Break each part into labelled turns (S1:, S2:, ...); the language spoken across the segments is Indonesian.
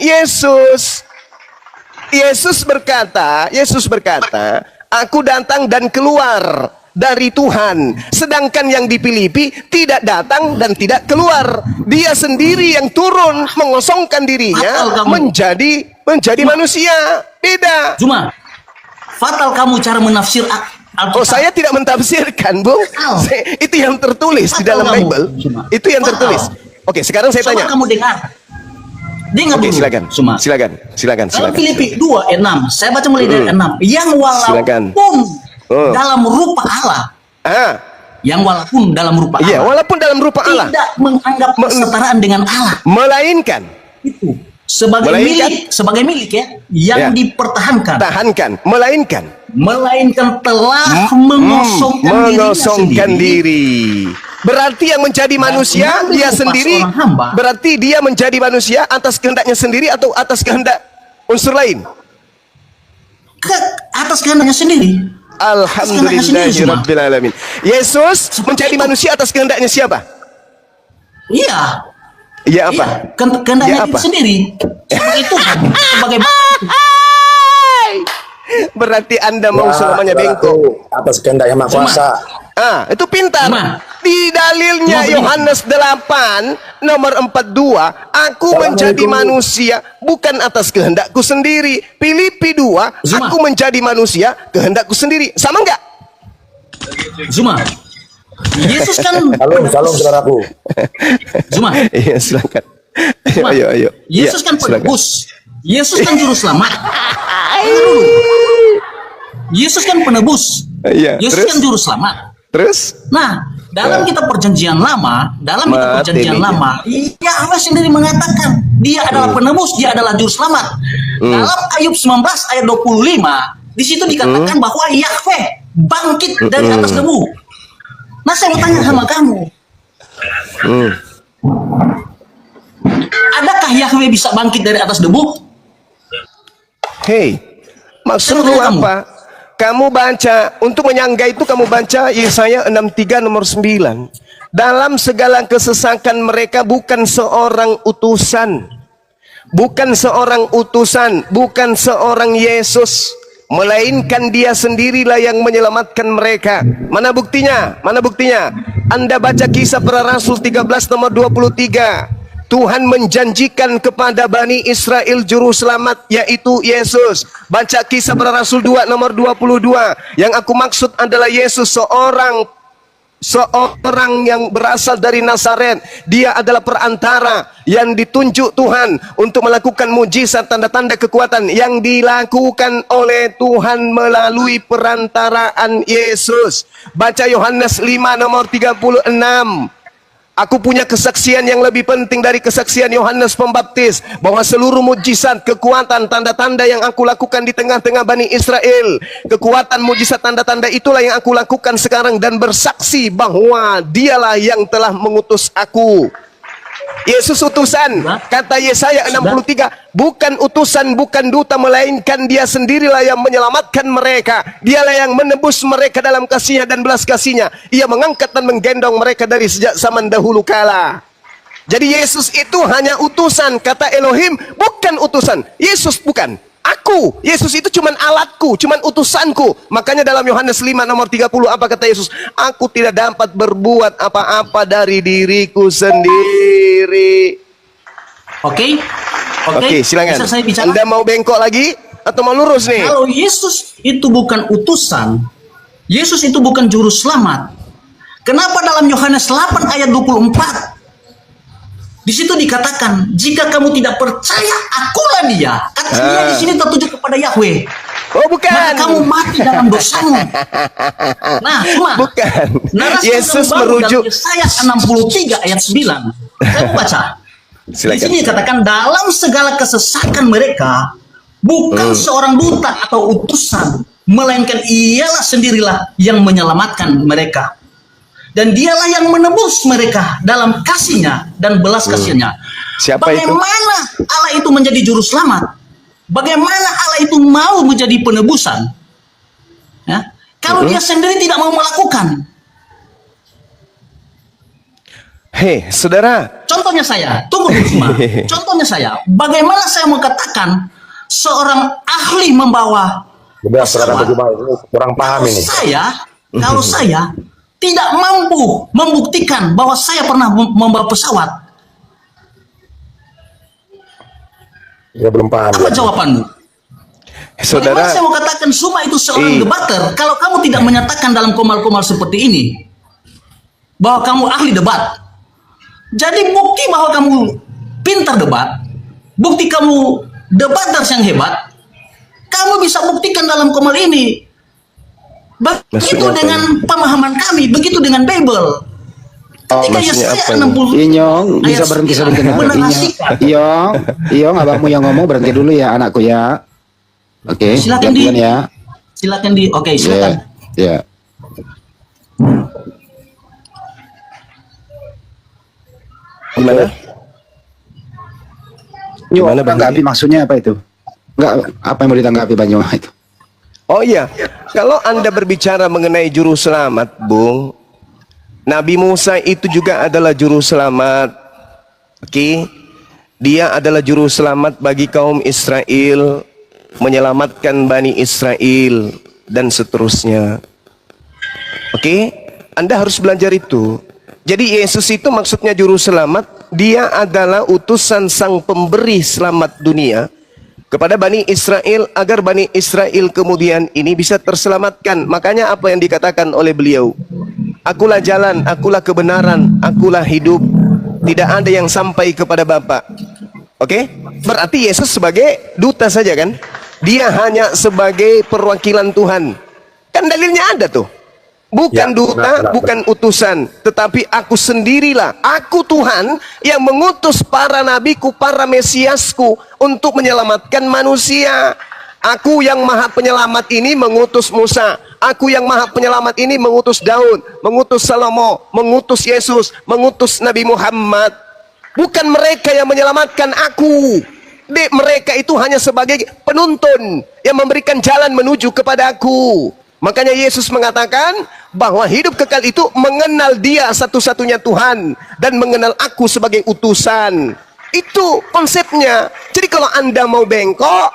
S1: Yesus. Yesus berkata, aku datang dan keluar dari Tuhan. Sedangkan yang di Filipi tidak datang dan tidak keluar. Dia sendiri yang turun mengosongkan dirinya menjadi manusia. Beda.
S2: Cuma fatal kamu cara menafsir Alkitab.
S1: Oh, saya tidak mentafsirkan, Bung. Itu yang tertulis di dalam Bible. Itu yang tertulis. Oke, sekarang saya tanya.
S2: Kamu dengar. Dengar dulu.
S1: Silakan.
S2: Dalam Filipi 2 ayat 6, saya baca mulai dari 6. Yang walaupun dalam rupa Allah. Yang walaupun dalam rupa Allah.
S1: Iya, walaupun dalam rupa Allah.
S2: Tidak menganggap kesetaraan dengan Allah.
S1: Melainkan.
S2: Itu sebagai milik ya, yang dipertahankan. Melainkan telah mengosongkan diri.
S1: Berarti yang menjadi manusia dia sendiri. Berarti dia menjadi manusia atas kehendaknya sendiri atau atas kehendak unsur lain?
S2: Atas kehendaknya sendiri.
S1: Alhamdulillahirrabbilalamin. Yesus menjadi manusia atas kehendaknya siapa?
S2: Iya.
S1: Iya apa?
S2: Kehendaknya itu sendiri. Sebagai Tuhan, sebagai
S1: berarti Anda mau selamanya bengkok
S3: atas kehendak yang Maha Kuasa.
S1: Itu pintar. Di dalilnya Yohanes 8 nomor 42, aku menjadi manusia bukan atas kehendakku sendiri. Filipi 2, aku menjadi manusia kehendakku sendiri. Sama enggak?
S2: Zuma. Yesus kan
S3: Salam saudaraku.
S2: Zuma.
S1: Iya, silakan. Ayo.
S2: Yesus kan penebus. Yesus kan juru selamat. Yesus kan penebus. Yesus kan juru selamat.
S1: Terus?
S2: Nah, dalam kitab perjanjian lama, Allah sendiri mengatakan dia adalah penebus, dia adalah juru selamat. Dalam Ayub 19 ayat 25, di situ dikatakan bahwa Yahweh bangkit dari atas debu. Nah, saya mau tanya sama kamu. Adakah Yahweh bisa bangkit dari atas debu?
S1: Hei, maksud lu apa? Kamu baca, untuk menyangga itu kamu baca Yesaya 63 nomor 9. Dalam segala kesesakan mereka bukan seorang utusan. Bukan seorang Yesus. Melainkan dia sendirilah yang menyelamatkan mereka. Mana buktinya? Anda baca Kisah Para Rasul 13 nomor 23. Tuhan menjanjikan kepada Bani Israel juru selamat, yaitu Yesus. Baca Kisah Para Rasul 2 nomor 22. Yang aku maksud adalah Yesus, seorang yang berasal dari Nazaret. Dia adalah perantara yang ditunjuk Tuhan untuk melakukan mujizat, tanda-tanda kekuatan yang dilakukan oleh Tuhan melalui perantaraan Yesus. Baca Yohanes 5 nomor 36. Aku punya kesaksian yang lebih penting dari kesaksian Yohanes Pembaptis, bahwa seluruh mujizat, kekuatan, tanda-tanda yang aku lakukan di tengah-tengah Bani Israel, kekuatan, mujizat, tanda-tanda itulah yang aku lakukan sekarang, dan bersaksi bahwa dialah yang telah mengutus aku. Yesus utusan, kata Yesaya 63, bukan utusan, bukan duta, melainkan dia sendirilah yang menyelamatkan mereka. Dialah yang menebus mereka dalam kasihnya dan belas kasihnya. Ia mengangkat dan menggendong mereka dari sejak zaman dahulu kala. Jadi Yesus itu hanya utusan, kata Elohim, bukan utusan. Yesus bukan. Aku, Yesus itu cuman alatku, cuman utusanku. Makanya dalam Yohanes 5 nomor 30 apa kata Yesus? Aku tidak dapat berbuat apa-apa dari diriku sendiri.
S2: Oke,
S1: silakan. Anda mau bengkok lagi atau mau lurus nih?
S2: Kalau Yesus itu bukan utusan, Yesus itu bukan juru selamat, kenapa dalam Yohanes 8 ayat 24 di situ dikatakan, jika kamu tidak percaya, akulah dia. Kata dia di sini tertuju kepada Yahweh.
S1: Oh, bukan.
S2: Maka kamu mati dalam dosamu. Nah, cuma
S1: bukan. Yesus merujuk
S2: Yesaya 63 ayat 9. Saya mau baca. Di sini dikatakan, dalam segala kesesakan mereka bukan seorang duta atau utusan, melainkan ialah sendirilah yang menyelamatkan mereka. Dan dialah yang menebus mereka dalam kasihnya dan belas kasihnya. Bagaimana Allah itu menjadi juru selamat? Bagaimana Allah itu mau menjadi penebusan? Ya? Kalau dia sendiri tidak mau melakukan.
S1: Hei, saudara.
S2: Contoh contohnya saya, tunggu dulu cuma. Contohnya saya, bagaimana saya mau katakan seorang ahli membawa
S3: Udah, saudara
S2: pesawat,
S3: bagaimana? Ini kurang paham ini.
S2: kalau saya tidak mampu membuktikan bahwa saya pernah membawa pesawat,
S3: Ya belum paham.
S2: apa
S3: Ya.
S2: jawabanmu?
S1: Saudara,
S2: Bagaimana saya mau katakan Suma itu seorang debater kalau kamu tidak menyatakan dalam komal-komal seperti ini bahwa kamu ahli debat. Jadi bukti bahwa kamu pintar debat, bukti kamu debater yang hebat, kamu bisa buktikan dalam komal ini. Begitu
S1: Maksudnya apa
S2: dengan pemahaman kami, begitu dengan Bible. Ketika
S1: maksudnya
S2: Yesaya
S1: apa ini?
S2: 60
S4: Inyong bisa
S2: ayat
S4: berhenti
S2: 9
S4: sebentar.
S2: menarasikan.
S4: Iyong, abangmu yang ngomong berhenti dulu ya anakku ya. Oke,
S2: Silakan
S4: pelan-pelan ya.
S2: Silakan oke, silakan.
S4: Ya.
S1: gimana? Gimana, Bang?
S4: Tanggapi maksudnya apa itu? Enggak, apa yang mau ditanggapi Bang Nyoha itu?
S1: Oh iya, kalau Anda berbicara mengenai juru selamat, Bung, Nabi Musa itu juga adalah juru selamat. Oke, dia adalah juru selamat bagi kaum Israel, menyelamatkan Bani Israel dan seterusnya. Oke, Anda harus belajar itu. Jadi Yesus itu maksudnya juru selamat, dia adalah utusan sang pemberi selamat dunia kepada Bani Israel agar Bani Israel kemudian ini bisa terselamatkan. Makanya apa yang dikatakan oleh beliau, akulah jalan, akulah kebenaran, akulah hidup, tidak ada yang sampai kepada Bapa. Oke, berarti Yesus sebagai duta saja kan, dia hanya sebagai perwakilan Tuhan. Kan dalilnya ada tuh, bukan
S3: Ya,
S1: duta,
S3: benar.
S1: bukan utusan, tetapi aku sendirilah, aku Tuhan yang mengutus para nabiku, para mesiasku untuk menyelamatkan manusia. Aku yang maha penyelamat ini mengutus Musa, aku yang maha penyelamat ini mengutus Daud, mengutus Salomo, mengutus Yesus, mengutus Nabi Muhammad. Bukan mereka yang menyelamatkan aku. Mereka itu hanya sebagai penuntun yang memberikan jalan menuju kepada aku. Makanya Yesus mengatakan bahwa hidup kekal itu mengenal Dia satu-satunya Tuhan dan mengenal aku sebagai utusan. Itu konsepnya. Jadi kalau Anda mau bengkok,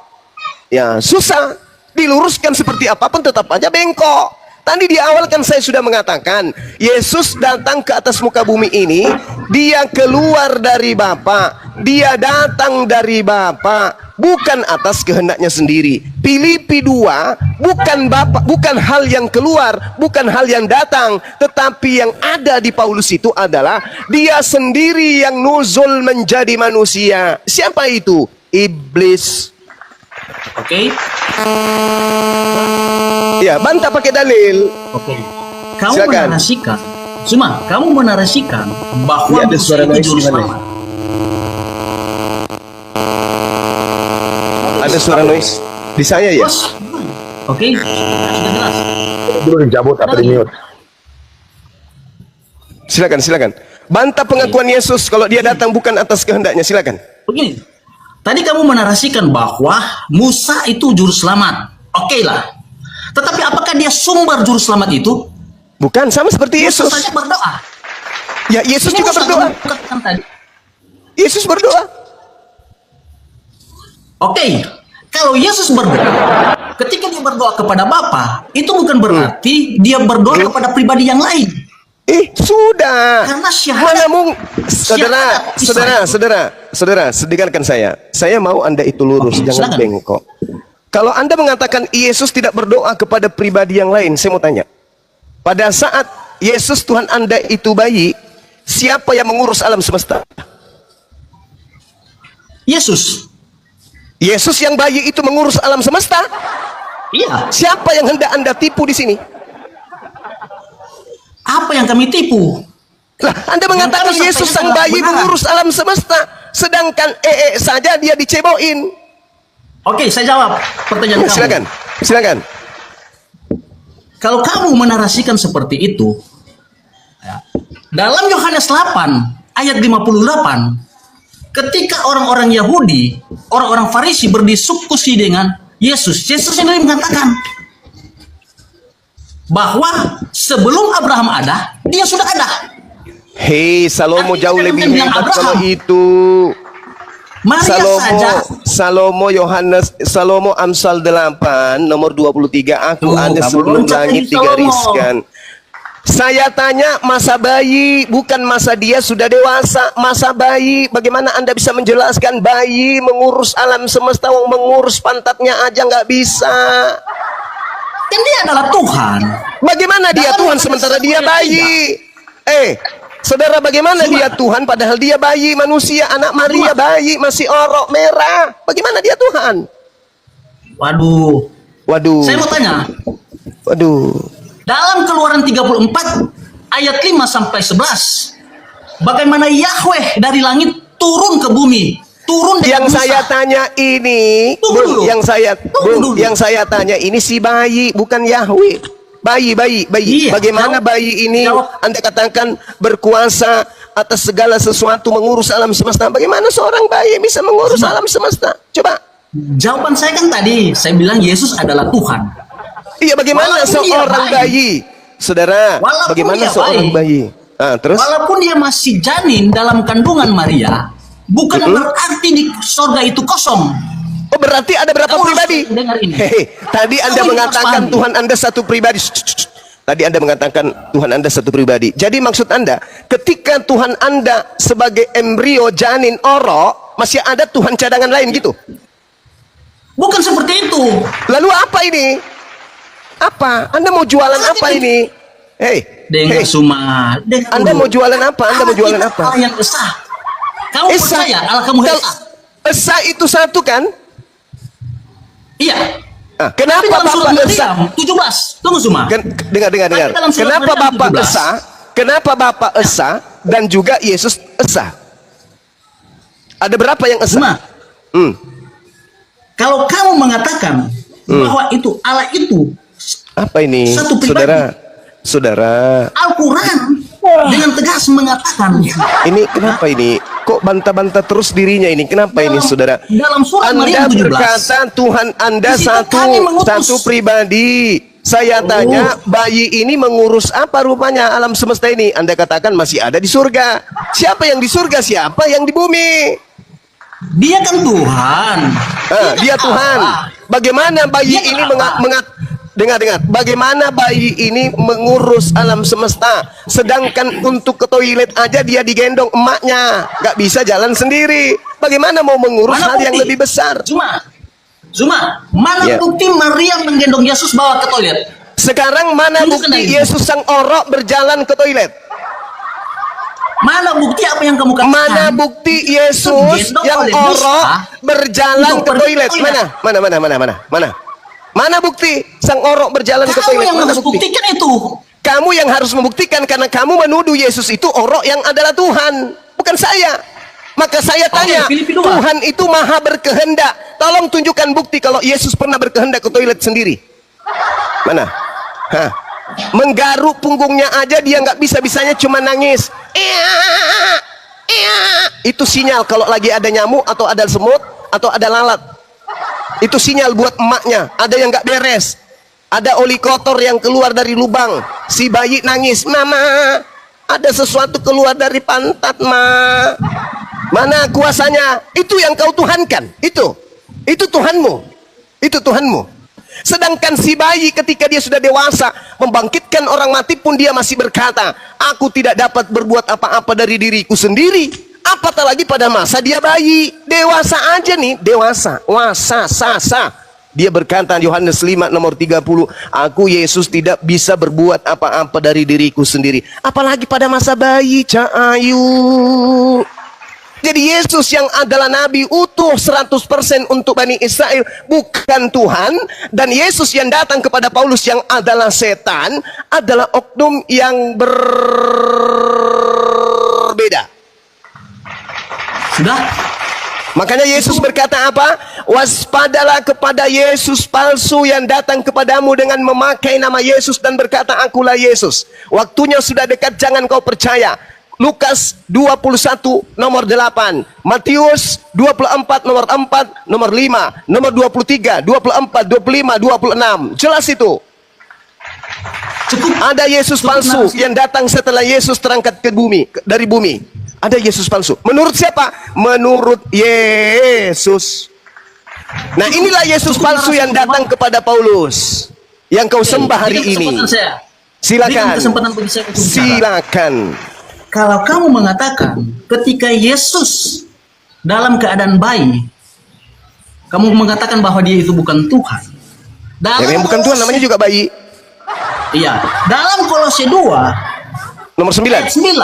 S1: ya susah. Diluruskan seperti apapun tetap aja bengkok. Tadi di awal kan saya sudah mengatakan, Yesus datang ke atas muka bumi ini, dia keluar dari Bapa, dia datang dari Bapa, bukan atas kehendaknya sendiri. Filipi 2, bukan Bapa, bukan hal yang keluar, bukan hal yang datang, tetapi yang ada di Paulus itu adalah dia sendiri yang nuzul menjadi manusia. Siapa itu? Iblis.
S2: Oke.
S1: Ya, bantah pakai dalil.
S2: Oke. Kamu
S1: Silakan.
S2: menarasikan, cuma kamu menarasikan bahwa
S1: Ya, ada suara
S2: Musa itu
S1: noise
S2: juru
S1: di mana?
S2: selamat.
S1: Ada suara noise di saya ya?
S2: Bos. Oke, sudah jelas.
S3: Dulu dicabut atau di mute.
S1: Silakan, silakan. Bantah pengakuan Yesus kalau dia datang bukan atas kehendaknya. Silakan.
S2: Begini, tadi kamu menarasikan bahwa Musa itu juru selamat. Oke lah. Tetapi apakah dia sumber juru selamat itu?
S1: Bukan, sama seperti
S2: Musa
S1: Yesus.
S2: saja berdoa.
S1: Ya, Yesus
S2: Ini
S1: juga
S2: Musa
S1: berdoa.
S2: kamu katakan tadi.
S1: Yesus berdoa.
S2: Oke, kalau Yesus berdoa, ketika dia berdoa kepada Bapa, itu bukan berarti dia berdoa kepada pribadi yang lain.
S1: Sudah.
S2: Karena syahadat-
S1: Mana mung saudara,
S2: syahadat Israel.
S1: saudara, dengarkan saya. Saya mau Anda itu lurus,
S2: Oke,
S1: jangan
S2: silakan.
S1: bengkok. Kalau Anda mengatakan Yesus tidak berdoa kepada pribadi yang lain, saya mau tanya. Pada saat Yesus Tuhan Anda itu bayi, siapa yang mengurus alam semesta?
S2: Yesus.
S1: Yesus yang bayi itu mengurus alam semesta.
S2: Iya.
S1: Siapa yang hendak Anda tipu di sini?
S2: Apa yang kami tipu?
S1: Lah, Anda mengatakan
S2: kami
S1: Yesus sang
S2: sampaikan
S1: bayi
S2: kebenaran.
S1: mengurus alam semesta, sedangkan saja dia diceboin.
S2: Oke, saya jawab pertanyaan kamu.
S1: Silakan, silakan.
S2: Kalau kamu menarasikan seperti itu, ya, dalam Yohanes 8 ayat 58, ketika orang-orang Yahudi, orang-orang Farisi berdiskusi dengan Yesus sendiri mengatakan bahwa sebelum Abraham ada, dia sudah ada.
S1: Hei, Salomo
S2: Artinya
S1: jauh
S2: jangan
S1: lebih
S2: bilang
S1: hebat
S2: Abraham.
S1: kalau itu.
S2: Maria saja.
S1: Salomo Amsal 8 nomor 23. Aku
S2: Tuh,
S1: ada
S2: kamu
S1: sebelum
S2: loncat
S1: langit
S2: lagi, Salomo.
S1: digariskan. Saya tanya masa bayi, bukan masa dia sudah dewasa. Masa bayi, bagaimana Anda bisa menjelaskan bayi mengurus alam semesta, mengurus pantatnya aja nggak bisa?
S2: Kan dia adalah Tuhan.
S1: Bagaimana dia
S2: Dalam
S1: Tuhan
S2: Yohanes
S1: sementara
S2: 1
S1: dia
S2: ayat
S1: bayi? Saudara, bagaimana
S2: Cuma-
S1: dia Tuhan padahal dia bayi manusia, anak Maria bayi, masih orok merah. Bagaimana dia Tuhan?
S2: Waduh.
S1: Waduh.
S2: Saya mau tanya.
S1: Waduh.
S2: Dalam Keluaran 34 ayat 5 sampai 11, bagaimana Yahweh dari langit turun ke bumi, turun dengan
S1: Yang
S2: Musa.
S1: saya tanya ini,
S2: Tunggu
S1: Bung,
S2: dulu. Tunggu dulu.
S1: yang saya tanya ini si bayi, bukan Yahweh. Bayi.
S2: Iya,
S1: Bagaimana
S2: jawab.
S1: bayi ini
S2: Jawab.
S1: Anda katakan berkuasa atas segala sesuatu, mengurus alam semesta. Bagaimana seorang bayi bisa mengurus
S2: Cuma-
S1: alam semesta? Coba.
S2: Jawaban saya kan tadi, saya bilang Yesus adalah Tuhan.
S1: Iya, bagaimana
S2: Walaupun dia
S1: seorang bayi? Saudara,
S2: Walaupun
S1: bagaimana
S2: dia
S1: seorang bayi? Terus?
S2: Walaupun dia masih janin dalam kandungan Maria, bukan berarti di sorga itu kosong.
S1: Oh, berarti ada berapa
S2: Kamu harus
S1: pribadi?
S2: dengar ini.
S1: Tadi Anda
S2: Kamu
S1: mengatakan
S2: harus pahami.
S1: Tuhan Anda satu pribadi. Tadi Anda mengatakan Tuhan Anda satu pribadi. Jadi maksud Anda, ketika Tuhan Anda sebagai embrio janin orok, masih ada Tuhan cadangan lain gitu?
S2: Bukan seperti itu.
S1: Lalu apa ini? Apa? Anda mau jualan apa ini?
S2: Dengar Suma. Dengar
S1: Anda
S2: dulu.
S1: mau jualan apa? Anda mau
S2: Allah
S1: jualan
S2: kita
S1: apa?
S2: Allah yang esa. Kamu
S1: Esa.
S2: percaya Allah kamu
S1: Kalau
S2: esa?
S1: Esa itu satu kan?
S2: Iya.
S1: Kenapa
S2: Tapi dalam surat
S1: Bapak Esa?
S2: Maryam 17. Tunggu Suma.
S1: Dengar.
S2: Tapi dalam surat
S1: Kenapa
S2: Maryam
S1: Bapak
S2: 17.
S1: Esa? Kenapa Bapak Esa dan juga Yesus Esa? Ada berapa yang Esa?
S2: Suma, kalau kamu mengatakan bahwa itu Allah itu
S1: Apa ini,
S2: Satu pribadi.
S1: saudara?
S2: Al-Quran dengan tegas mengatakan
S1: Ini kenapa ini? Kok bantah-bantah terus dirinya ini? Kenapa ini, saudara?
S2: dalam surat
S1: Anda
S2: Maryam 17.
S1: berkata Tuhan Anda
S2: Di situ kami mengutus.
S1: satu pribadi. Saya tanya, bayi ini mengurus apa rupanya alam semesta ini? Anda katakan masih ada di surga. Siapa yang di surga? Siapa yang di bumi?
S2: Dia kan Tuhan.
S1: Dia Tuhan. Bagaimana bayi
S2: Dia kan
S1: ini
S2: Allah.
S1: dengar. Bagaimana bayi ini mengurus alam semesta? Sedangkan untuk ke toilet aja dia digendong emaknya, nggak bisa jalan sendiri. Bagaimana mau mengurus
S2: Mana
S1: hal yang
S2: bukti?
S1: lebih besar?
S2: Zuma, mana
S1: Ya.
S2: bukti Maria menggendong Yesus bawa ke toilet?
S1: Sekarang mana
S2: Tunjukkan
S1: bukti
S2: lagi.
S1: Yesus sang orok berjalan ke toilet?
S2: Mana bukti apa yang kamu katakan?
S1: Mana bukti Yesus
S2: Gendong
S1: yang
S2: oleh
S1: orok
S2: Musa
S1: berjalan
S2: untuk
S1: ke
S2: pergi ke
S1: toilet?
S2: toilet.
S1: Mana? Mana bukti sang orok berjalan ke
S2: Kamu
S1: toilet?
S2: yang
S1: Mana
S2: harus
S1: bukti?
S2: buktikan itu.
S1: Kamu yang harus membuktikan karena kamu menuduh Yesus itu orok yang adalah Tuhan, bukan saya. Maka saya tanya,
S2: Filipi 2.
S1: Tuhan itu maha berkehendak. Tolong tunjukkan bukti kalau Yesus pernah berkehendak ke toilet sendiri. Mana? Menggaruk punggungnya aja dia nggak bisa-bisanya cuma nangis. Itu sinyal kalau lagi ada nyamuk atau ada semut atau ada lalat. Itu sinyal buat emaknya. Ada yang nggak beres. Ada oli kotor yang keluar dari lubang. Si bayi nangis, mama, ada sesuatu keluar dari pantat, ma. Mana kuasanya? Itu yang kau tuhankan. Itu Tuhanmu. Itu Tuhanmu. Sedangkan si bayi ketika dia sudah dewasa membangkitkan orang mati pun dia masih berkata, aku tidak dapat berbuat apa-apa dari diriku sendiri. Apatah lagi pada masa dia bayi. Dewasa aja nih, dewasa. Dia berkata Yohanes 5 nomor 30, aku Yesus tidak bisa berbuat apa-apa dari diriku sendiri. Apalagi pada masa bayi, Cak Ayu. Jadi Yesus yang adalah nabi utuh 100% untuk Bani Israel bukan Tuhan. Dan Yesus yang datang kepada Paulus yang adalah setan adalah oknum yang berbeda.
S2: Sudah?
S1: Makanya Yesus berkata apa? Waspadalah kepada Yesus palsu yang datang kepadamu dengan memakai nama Yesus dan berkata akulah Yesus. Waktunya sudah dekat, jangan kau percaya. Lukas 21 nomor 8, Matius 24 nomor 4, nomor 5, nomor 23, 24, 25, 26. Jelas itu.
S2: Cukup.
S1: Ada Yesus
S2: Cukup
S1: palsu
S2: narasi.
S1: yang datang setelah Yesus terangkat ke bumi, dari bumi. Ada Yesus palsu. Menurut siapa? Menurut Yesus. Nah, inilah Yesus
S2: Cukup
S1: palsu
S2: narasi
S1: yang datang kepada Paulus, yang kau sembah hari ini.
S2: Berikan kesempatan saya.
S1: Silakan.
S2: Berikan kesempatan bagi saya untuk bicara.
S1: Silakan.
S2: Kalau kamu mengatakan ketika Yesus dalam keadaan bayi, kamu mengatakan bahwa dia itu bukan Tuhan.
S1: Yang bukan Tuhan namanya juga bayi.
S2: Iya, dalam Kolose 2
S1: Nomor 9.
S2: ayat 9.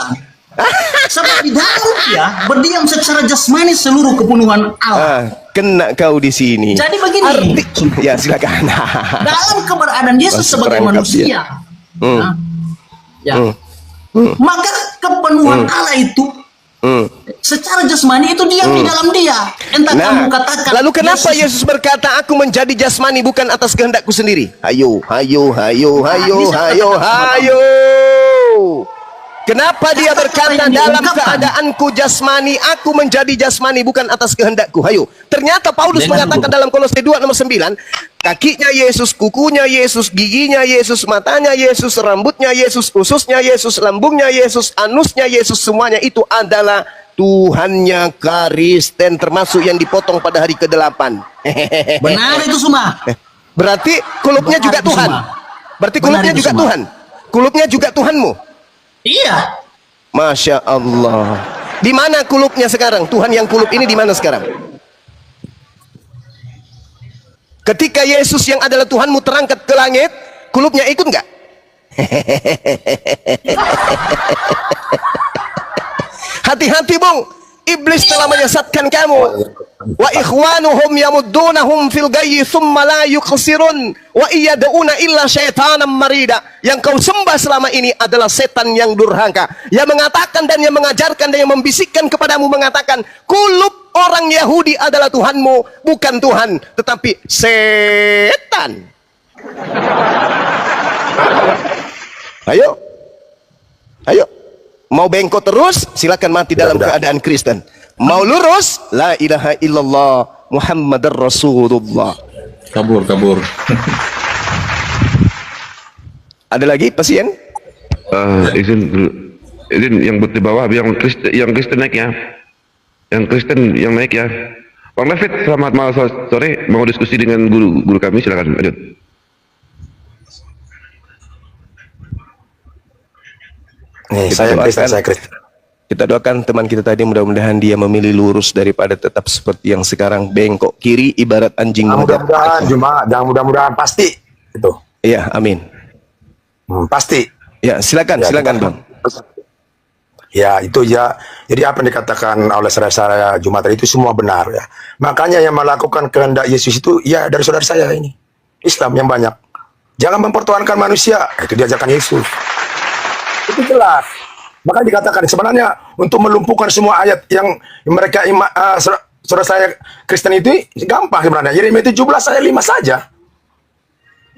S2: Sebab di dalam dia berdiam secara jasmani seluruh kepenuhan Allah.
S1: Kena kau di sini.
S2: Jadi begini.
S1: Ya, silakan.
S2: Dalam keberadaan Yesus
S1: Masih
S2: sebagai
S1: perangkap
S2: manusia,
S1: dia.
S2: nah, ya, maka kepenuhan Allah itu secara jasmani itu diam di dalam dia. Entah kamu katakan.
S1: Lalu kenapa Yesus berkata, aku menjadi jasmani bukan atas kehendakku sendiri? Hayo. Kenapa dia berkata dalam keadaanku jasmani, aku menjadi jasmani bukan atas kehendakku? Hayo. Ternyata Paulus mengatakan dalam Kolose 2 nomor 9, kakinya Yesus, kukunya Yesus, giginya Yesus, matanya Yesus, rambutnya Yesus, ususnya Yesus, lambungnya Yesus, anusnya Yesus, semuanya itu adalah Tuhannya Kristen, termasuk yang dipotong pada hari ke-8.
S2: Benar itu semua.
S1: Berarti kulupnya
S2: Benar
S1: juga
S2: itu
S1: Tuhan.
S2: semua.
S1: Berarti
S2: Benar
S1: kulupnya
S2: itu
S1: juga
S2: semua.
S1: Tuhan. Kulupnya juga Tuhanmu.
S2: Iya.
S1: Masya Allah. Di mana kulupnya sekarang? Tuhan yang kulup ini di mana sekarang? Ketika Yesus yang adalah Tuhanmu terangkat ke langit, kulupnya ikut nggak? Hati-hati, Bung. Iblis telah menyesatkan kamu. Wa ikhwanuhum yamuddunahum fil gayyi thumma la yuqsirun wa iyad'una illa syaitanan marida. Yang kau sembah selama ini adalah setan yang durhaka, yang mengatakan dan yang mengajarkan dan yang membisikkan kepadamu mengatakan kulup orang Yahudi adalah Tuhanmu, bukan Tuhan tetapi setan. Ayo, mau bengkok terus silakan mati dalam keadaan Kristen. Mau lurus, la ilaha illallah Muhammadar Rasulullah.
S5: Kabur.
S1: Ada lagi pasien?
S6: Izin yang di bawah, yang Kristen naik ya. Yang Kristen yang naik ya. Bang David, selamat malam sore. Mau diskusi dengan guru kami, silakan lanjut.
S3: Nih, saya Kristen.
S1: Kita doakan teman kita tadi, mudah-mudahan dia memilih lurus daripada tetap seperti yang sekarang bengkok kiri ibarat anjing mengejar.
S3: Mudah-mudahan pasti itu.
S1: Iya, amin.
S3: Pasti.
S1: Ya, silakan Bang.
S3: Ya, itu ya. Jadi apa yang dikatakan oleh saudara-saudara Jumat itu semua benar ya. Makanya yang melakukan kehendak Yesus itu ya dari saudara saya ini. Islam yang banyak. Jangan mempertuhankan manusia. Itu diajarkan Yesus. Itu jelas. Maka dikatakan sebenarnya untuk melumpuhkan semua ayat yang mereka saudara saya Kristen itu gampang sebenarnya. Yeremia 17 ayat 5 saja.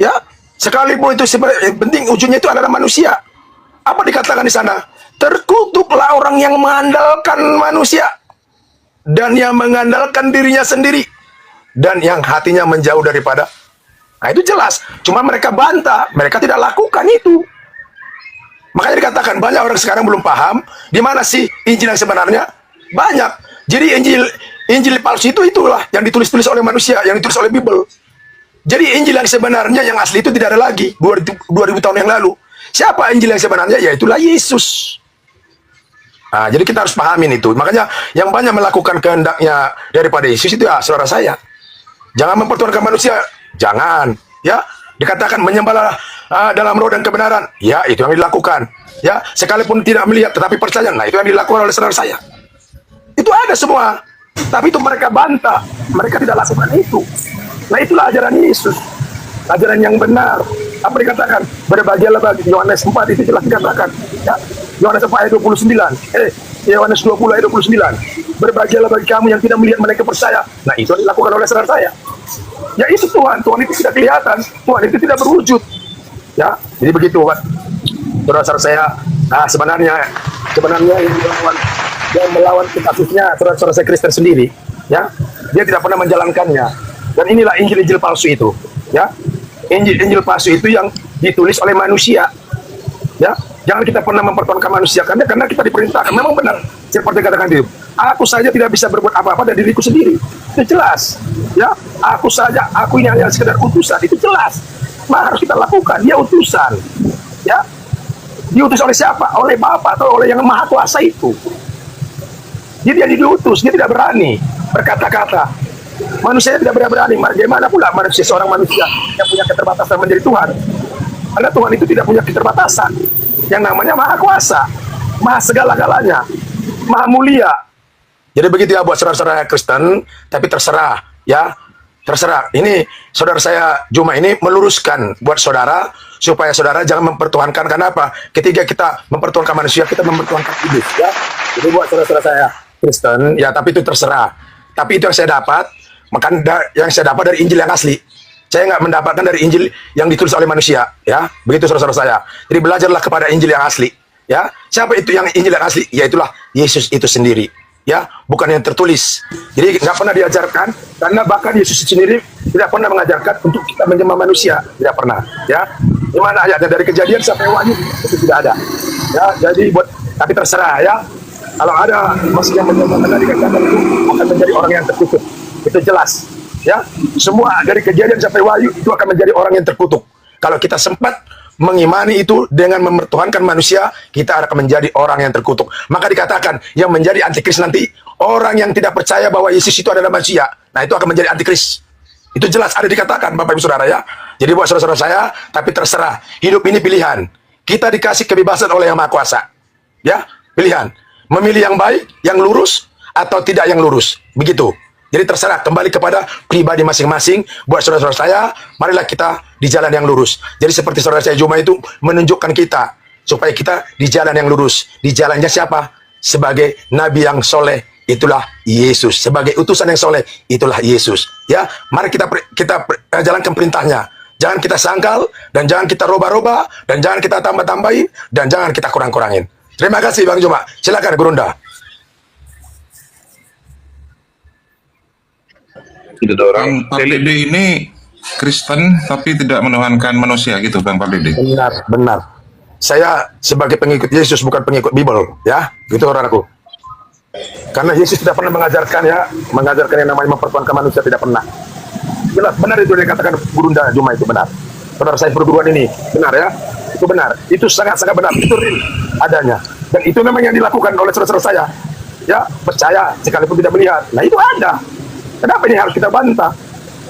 S3: Ya, sekalipun itu penting ujungnya itu adalah manusia. Apa dikatakan di sana? Terkutuklah orang yang mengandalkan manusia dan yang mengandalkan dirinya sendiri dan yang hatinya menjauh daripada. Nah, itu jelas. Cuma mereka bantah, mereka tidak lakukan itu. Makanya dikatakan banyak orang sekarang belum paham di mana sih Injil yang sebenarnya. Banyak. Jadi Injil palsu itulah yang ditulis-tulis oleh manusia, yang ditulis oleh Bible. Jadi Injil yang sebenarnya yang asli itu tidak ada lagi 2000 tahun yang lalu. Siapa Injil yang sebenarnya? Ya itulah Yesus. Nah, jadi kita harus pahamin itu. Makanya yang banyak melakukan kehendaknya daripada Yesus itu ya saudara saya. Jangan mempertuhankan manusia. Jangan. Ya, dikatakan menyembahlah dalam roh dan kebenaran. Ya, itu yang dilakukan. Ya, sekalipun tidak melihat tetapi percaya. Nah, itu yang dilakukan oleh saudara saya. Itu ada semua. Tapi itu mereka bantah. Mereka tidak lakukan itu. Nah, itulah ajaran Yesus. Ajaran yang benar. Apa dikatakan? Berbahagialah bagi Yohanes 4 itu jelas dikatakan. Ya, Yohanes 4 ayat 29. Yohanes 20 ayat 29. Berbahagialah bagi kamu yang tidak melihat mereka percaya. Nah, itu yang dilakukan oleh saudara saya. Ya, itu Tuhan itu tidak kelihatan. Tuhan itu tidak berwujud. Ya, jadi begitu Pak. Saudara saya, sebenarnya yang melawan kasusnya saudara saya Kristen sendiri, ya, dia tidak pernah menjalankannya. Dan inilah Injil palsu itu, ya. Injil palsu itu yang ditulis oleh manusia. Ya, jangan kita pernah mempertuhankan manusia karena kita diperintahkan. Memang benar seperti katakan itu. Aku saja tidak bisa berbuat apa-apa dari diriku sendiri. Itu jelas. Ya, aku saja, aku ini hanya sekedar utusan. Itu jelas. Maka harus kita lakukan. Dia utusan. Ya, diutus oleh siapa? Oleh Bapa atau oleh yang Maha Kuasa itu. Jadi dia diutus, dia tidak berani berkata-kata. Manusia tidak berani. Bagaimana pula manusia, seorang manusia yang punya keterbatasan menjadi Tuhan? Karena Tuhan itu tidak punya keterbatasan. Yang namanya Maha Kuasa, Maha segala-galanya, Maha mulia. Jadi begitu ya buat saudara-saudara Kristen, tapi terserah ya. Terserah. Ini saudara saya Juma ini meluruskan buat saudara supaya saudara jangan mempertuhankan. Karena apa? Ketika kita mempertuhankan manusia, kita mempertuhankan iblis ya. Jadi buat saudara-saudara saya Kristen, ya tapi itu terserah. Tapi itu yang saya dapat, maka yang saya dapat dari Injil yang asli. Saya nggak mendapatkan dari Injil yang ditulis oleh manusia, ya. Begitu saudara-saudara saya. Jadi belajarlah kepada Injil yang asli, ya. Siapa itu yang Injil yang asli? Yaitulah Yesus itu sendiri, ya. Bukan yang tertulis. Jadi nggak pernah diajarkan, karena bahkan Yesus sendiri tidak pernah mengajarkan untuk kita menyembah manusia, tidak pernah, ya. Di mana ayatnya dari Kejadian sampai Wahyu itu tidak ada, ya. Jadi buat tapi terserah, ya. Kalau ada masih yang menyembah dari Kejadian itu akan menjadi orang yang terkutuk, itu jelas. Ya, semua dari Kejadian sampai Wahyu itu akan menjadi orang yang terkutuk. Kalau kita sempat mengimani itu dengan mempertuhankan manusia, kita akan menjadi orang yang terkutuk. Maka dikatakan yang menjadi antikris nanti orang yang tidak percaya bahwa Yesus itu adalah manusia. Nah, itu akan menjadi antikris. Itu jelas ada dikatakan Bapak Ibu Saudara ya. Jadi buat saudara-saudara saya, tapi terserah. Hidup ini pilihan. Kita dikasih kebebasan oleh Yang Maha Kuasa. Ya, pilihan. Memilih yang baik, yang lurus atau tidak yang lurus. Begitu. Jadi terserah, kembali kepada pribadi masing-masing. Buat saudara-saudara saya, marilah kita di jalan yang lurus. Jadi seperti saudara saya Juma itu menunjukkan kita supaya kita di jalan yang lurus. Di jalannya siapa? Sebagai nabi yang soleh, itulah Yesus. Sebagai utusan yang soleh, itulah Yesus. Ya, mari kita jalankan perintahnya. Jangan kita sangkal, dan jangan kita roba-roba, dan jangan kita tambah-tambahin, dan jangan kita kurang-kurangin. Terima kasih Bang Juma. Silakan Gurunda.
S6: Tidak ada orang.
S5: Pak Dede ini Kristen tapi tidak menuhankan manusia gitu Bang Pak Dede.
S3: Benar, benar. Saya sebagai pengikut Yesus bukan pengikut Bible, ya. Gitu saudaraku. Karena Yesus tidak pernah mengajarkan yang namanya mempertuhankan manusia, tidak pernah. Jelas benar itu yang dikatakan Gurunda Juma itu benar. Saudara saya perguruan ini, benar ya. Itu benar. Itu sangat-sangat benar. Itu real adanya. Dan itu memang yang dilakukan oleh saudara-saudara saya. Ya, percaya sekalipun tidak melihat. Nah, itu ada. Kenapa ini harus kita bantah?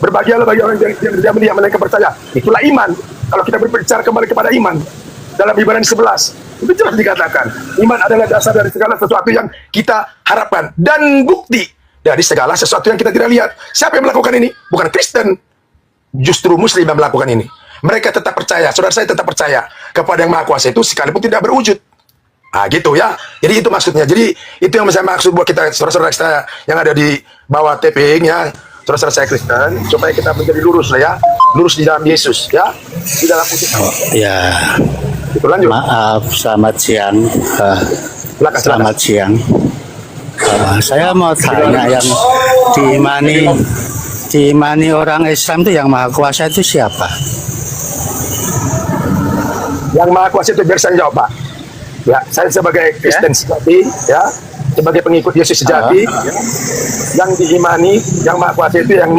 S3: Berbahagialah bagi orang yang tidak melihat melainkan percaya. Itulah iman. Kalau kita berbicara kembali kepada iman, dalam Ibrani 11 itu jelas dikatakan iman adalah dasar dari segala sesuatu yang kita harapkan dan bukti dari segala sesuatu yang kita tidak lihat. Siapa yang melakukan ini? Bukan Kristen, justru Muslim yang melakukan ini. Mereka tetap percaya, saudara saya tetap percaya kepada yang Maha Kuasa itu sekalipun tidak berwujud. Ah gitu ya. Jadi itu maksudnya. Jadi itu yang saya maksud buat kita saudara-saudara saya yang ada di bawah taping ya, saudara-saudara saya Kristen, supaya kita menjadi lurus lah ya, lurus di dalam Yesus ya, di dalam utusan.
S7: Ya,
S3: Itu lanjut.
S7: maaf, selamat siang. Selamat siang. Saya mau tanya yang diimani orang Islam itu yang Maha Kuasa itu siapa?
S3: Yang Maha Kuasa itu biar saya jawab Pak. Ya, saya sebagai Kristen sejati, ya, sebagai pengikut Yesus sejati, ya, yang diimani, yang Maha Kuasa itu yang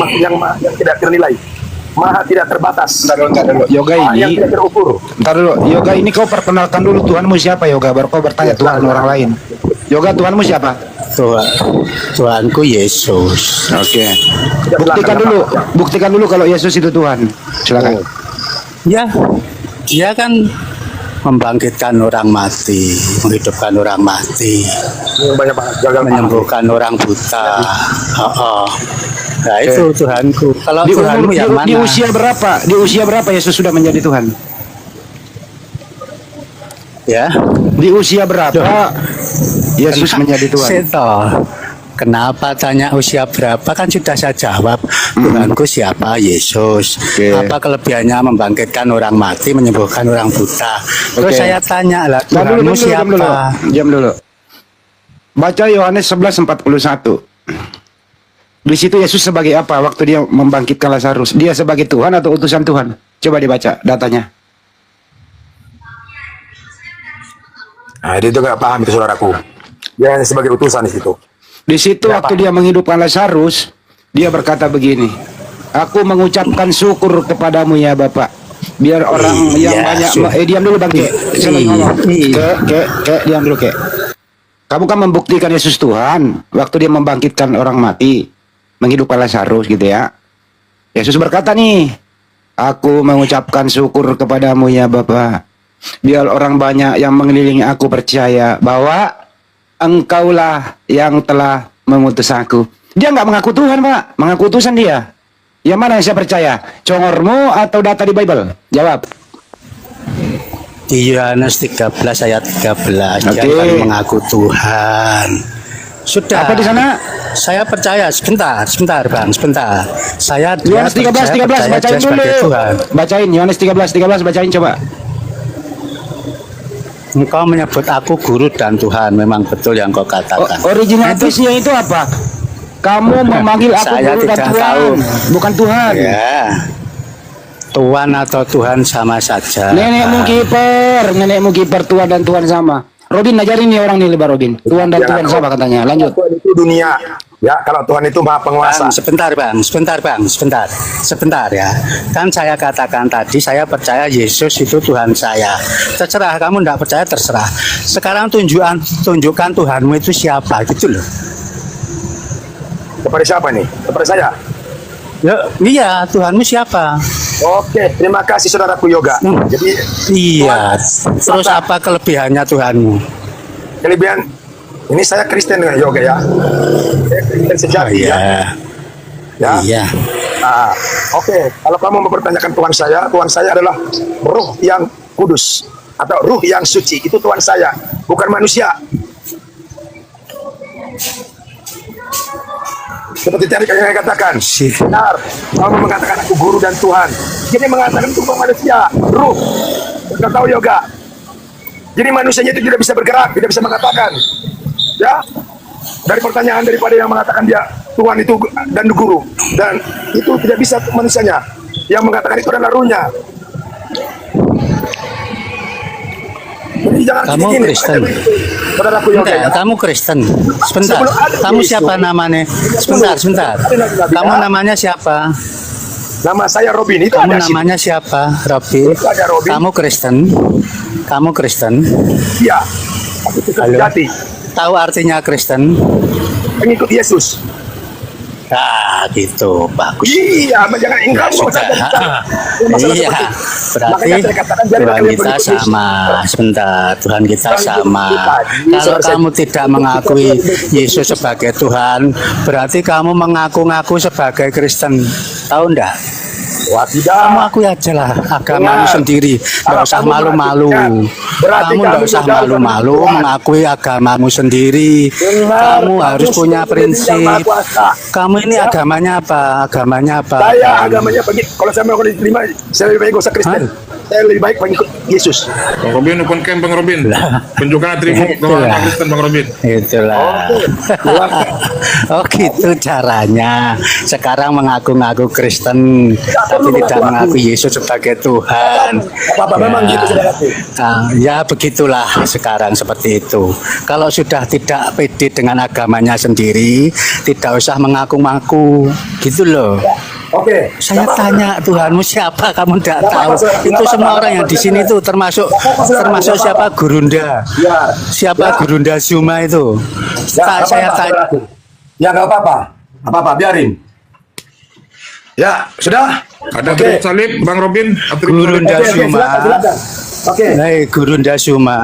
S3: tidak ternilai, Maha tidak terbatas.
S4: Ntar dulu. Yoga
S3: Yang
S4: ini,
S3: tidak terukur.
S4: ntar dulu. Yoga ini kau perkenalkan dulu Tuhanmu siapa Yoga? Baru kau bertanya Tuhan orang lain. Yoga Tuhanmu siapa?
S7: Tuhanku Yesus.
S4: Oke.
S3: Tidak
S4: Buktikan dulu kalau Yesus itu Tuhan. Silakan.
S7: Ya, dia kan membangkitkan orang mati, menghidupkan orang mati,
S3: banyak banget gagal
S7: menyembuhkan orang buta. Nah itu Tuhanku. Kalau Tuhanmu yang mana?
S4: Di usia berapa? Di usia berapa Yesus sudah menjadi Tuhan?
S7: Ya.
S4: Di usia berapa Yesus menjadi Tuhan?
S7: Seto. Kenapa tanya usia berapa? Kan sudah saya jawab. Tuhanku siapa? Yesus.
S4: Oke.
S7: Apa kelebihannya membangkitkan orang mati, menyembuhkan orang buta? Terus
S4: Oke.
S7: saya tanya lah,
S4: Diam
S7: Tuhanmu siapa?
S4: Diam dulu. Baca Yohanes 11:41. Di situ Yesus sebagai apa waktu dia membangkitkan Lazarus? Dia sebagai Tuhan atau utusan Tuhan? Coba dibaca datanya.
S3: Nah, dia itu nggak paham itu saudaraku. Dia hanya sebagai utusan di situ.
S4: Di situ
S3: Ya,
S4: waktu
S3: Pak.
S4: dia menghidupkan Lazarus, dia berkata begini, aku mengucapkan syukur kepadamu ya Bapak. Biar orang yang banyak, diam dulu Bang Kek. Saya lagi ngomong. Kek, diam dulu Kek. Kamu kan membuktikan Yesus Tuhan waktu dia membangkitkan orang mati, menghidupkan Lazarus gitu ya. Yesus berkata nih, aku mengucapkan syukur kepadamu ya Bapak. Biar orang banyak yang mengelilingi aku percaya bahwa engkaulah yang telah mengutus aku. Dia nggak mengaku Tuhan, Pak. Mengaku utusan dia. Yang mana yang saya percaya? Congormu atau data di Bible? Jawab.
S7: Di Yohanes 13 ayat 13 dia
S4: Oke.
S7: kan mengaku Tuhan. Sudah.
S4: Apa di sana?
S7: Saya percaya. Sebentar Bang, sebentar. Saya
S4: Yohanes 13,
S7: saya
S4: 13,
S7: percaya
S4: bacain
S7: dia sebagai
S4: dulu.
S7: Tuhan.
S4: Bacain, Yohanes 13, 13, bacain coba.
S7: Engkau menyebut aku guru dan Tuhan. Memang betul yang kau katakan.
S4: Originalitasnya itu apa? Kamu memanggil aku
S7: Saya
S4: guru dan
S7: tidak
S4: Tuhan,
S7: tahu.
S4: bukan Tuhan.
S7: Ya. Tuhan atau Tuhan sama saja.
S4: Nenekmu kiper Tuhan dan Tuhan sama. Robin ajarin nih orang nih lebar Robin. Tuhan dan
S3: Jangan
S4: Tuhan sama katanya. Lanjut.
S3: Tuhan itu dunia. Ya, kalau Tuhan itu maha penguasa.
S7: Bang, sebentar ya. Kan saya katakan tadi, saya percaya Yesus itu Tuhan saya. Terserah, kamu tidak percaya terserah. Sekarang tunjukkan Tuhanmu itu siapa gitu loh.
S3: Kepada siapa nih? Kepada saya.
S7: Ya, iya, Tuhanmu siapa?
S3: Oke, terima kasih saudaraku Yoga. Jadi
S7: Iya.
S3: Tuhan,
S7: Terus
S3: Santa.
S7: apa kelebihannya Tuhanmu?
S3: Kelebihan ini saya Kristen ya Yoga ya. Saya Kristen sejati ya. Ya.
S7: Iya.
S3: Ah, oke, kalau kamu mempertanyakan Tuhan saya adalah Ruh yang kudus atau Ruh yang suci. Itu Tuhan saya, bukan manusia. Seperti tadi yang katakan, benar, kamu mengatakan aku guru dan Tuhan. Jadi mengatakan itu bukan manusia, Ruh. Kita tahu Yoga. Jadi manusianya itu tidak bisa bergerak, tidak bisa mengatakan. Ya, dari pertanyaan daripada yang mengatakan dia Tuhan itu dan guru, dan itu tidak bisa manusianya. Yang mengatakan itu adalah ruhnya. Jadi jangan
S7: Kamu
S3: gini-gini.
S7: Kristen.
S3: Saudaraku Yoga ya.
S7: Enggak, kamu Kristen. Sebentar.
S3: Sebelum ada
S7: Kamu
S3: Yesus.
S7: siapa namanya? Sebentar. Kamu namanya siapa?
S3: Nama saya Robin, itu
S7: Kamu
S3: ada sih.
S7: namanya siapa? Robin.
S3: Itu ada Robin.
S7: Kamu Kristen. Kamu Kristen.
S3: Iya. Aku Kristen
S7: Halo.
S3: sejati,
S7: Tahu artinya Kristen?
S3: pengikut Yesus.
S7: Ah, gitu. Bagus.
S3: Iya, jangan engkau
S7: Sudah. Iya. Berarti
S3: Makanya saya katakan jadi
S7: Tuhan
S3: kalian
S7: kita
S3: pengikut Yesus.
S7: sama. Sebentar, Tuhan kita
S3: Tuhan
S7: sama.
S3: kita.
S7: Kalau
S3: Yesus.
S7: kamu tidak mengakui Yesus sebagai Tuhan, berarti kamu mengaku-ngaku sebagai Kristen. Tahu enggak?
S3: Wah, tidak.
S7: Kamu akui aja lah agamamu
S3: Dengar.
S7: sendiri. Nggak
S3: Kalau
S7: usah
S3: kamu
S7: malu-malu.
S3: mengatakan, berarti
S7: Kamu nggak
S3: kamu
S7: usah
S3: gagal
S7: malu-malu
S3: Tuhan.
S7: mengakui agamamu sendiri.
S3: Dengar,
S7: Kamu harus
S3: kamu
S7: punya
S3: sudah
S7: prinsip.
S3: yang Maha Kuasa.
S7: Kamu ini
S3: Ya.
S7: agamanya apa? Agamanya apa?
S3: Saya agamanya begitu. Kalau saya mau diterima, saya lebih baik gak usah Kristen. Saya lebih baik pengikut Yesus.
S5: Bang Robin open camp Bang Robin. Tunjukkan atribut
S7: Itulah.
S5: Tuhan Kristen Bang Robin.
S7: Itulah. Oh gitu caranya. Sekarang mengaku-ngaku Kristen, tapi tidak mengakui Yesus sebagai Tuhan.
S3: Apa-apa memang gitu saudaraku.
S7: Ya begitulah sekarang seperti itu. Kalau sudah tidak pede dengan agamanya sendiri, tidak usah mengaku-ngaku, gitu loh.
S3: Oke.
S7: Saya tanya Tuhanmu siapa, kamu tidak tahu. Itu semua orang yang di sini tuh termasuk siapa Gurunda,
S3: Ya.
S7: siapa Gurunda Zuma itu. Saya tanya.
S3: Ya nggak apa-apa. Apa-apa, biarin. Ya, sudah.
S5: Ada
S3: Oke.
S5: atribut salib Bang Robin. Atribut
S7: Gurunda
S5: salib.
S3: Oke,
S7: Zuma.
S3: silakan. Oke.
S7: Hei Gurunda Zuma,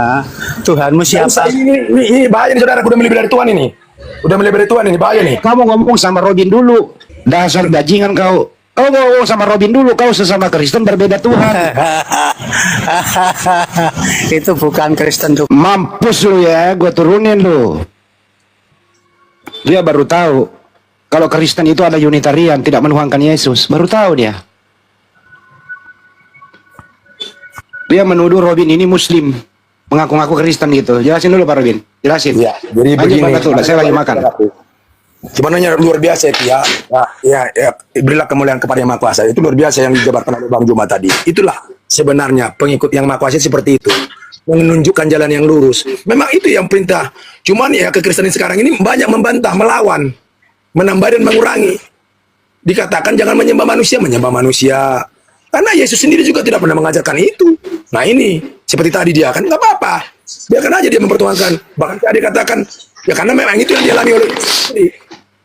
S7: Tuhanmu siapa?
S3: Ini bahaya nih saudara, udah melebihi dari Tuhan ini. Udah melebihi dari Tuhan ini, bahaya nih.
S4: Kamu ngomong sama Robin dulu. Dasar bajingan kau. Kau ngomong sama Robin dulu. Kau sesama Kristen berbeda Tuhan.
S7: Itu bukan Kristen tuh.
S4: Mampus lu ya. Gue turunin lu. Dia baru tahu. Kalau Kristen itu ada Unitarian. Tidak menuhankan Yesus. Baru tahu dia. Dia menuduh Robin ini Muslim. Mengaku-ngaku Kristen gitu. Jelasin dulu Pak Robin. Jelasin.
S3: Ya, jadi
S4: Lanjut,
S3: begini.
S4: Pak Datuk. Saya lagi makan.
S3: Sebenarnya luar biasa itu ya. Ya, berilah kemuliaan kepada Yang Maha Kuasa. Itu luar biasa yang dijabarkan oleh Bang Juma tadi. Itulah sebenarnya pengikut Yang Maha Kuasa seperti itu. menunjukkan jalan yang lurus. Memang itu yang perintah. Cuman ya kekristenan sekarang ini banyak membantah, melawan, menambah dan mengurangi. Dikatakan jangan menyembah manusia. Karena Yesus sendiri juga tidak pernah mengajarkan itu. Nah ini, seperti tadi dia kan, nggak apa-apa. Biarkan aja dia mempertuhankan. Bahkan dia katakan, ya karena memang itu yang dialami oleh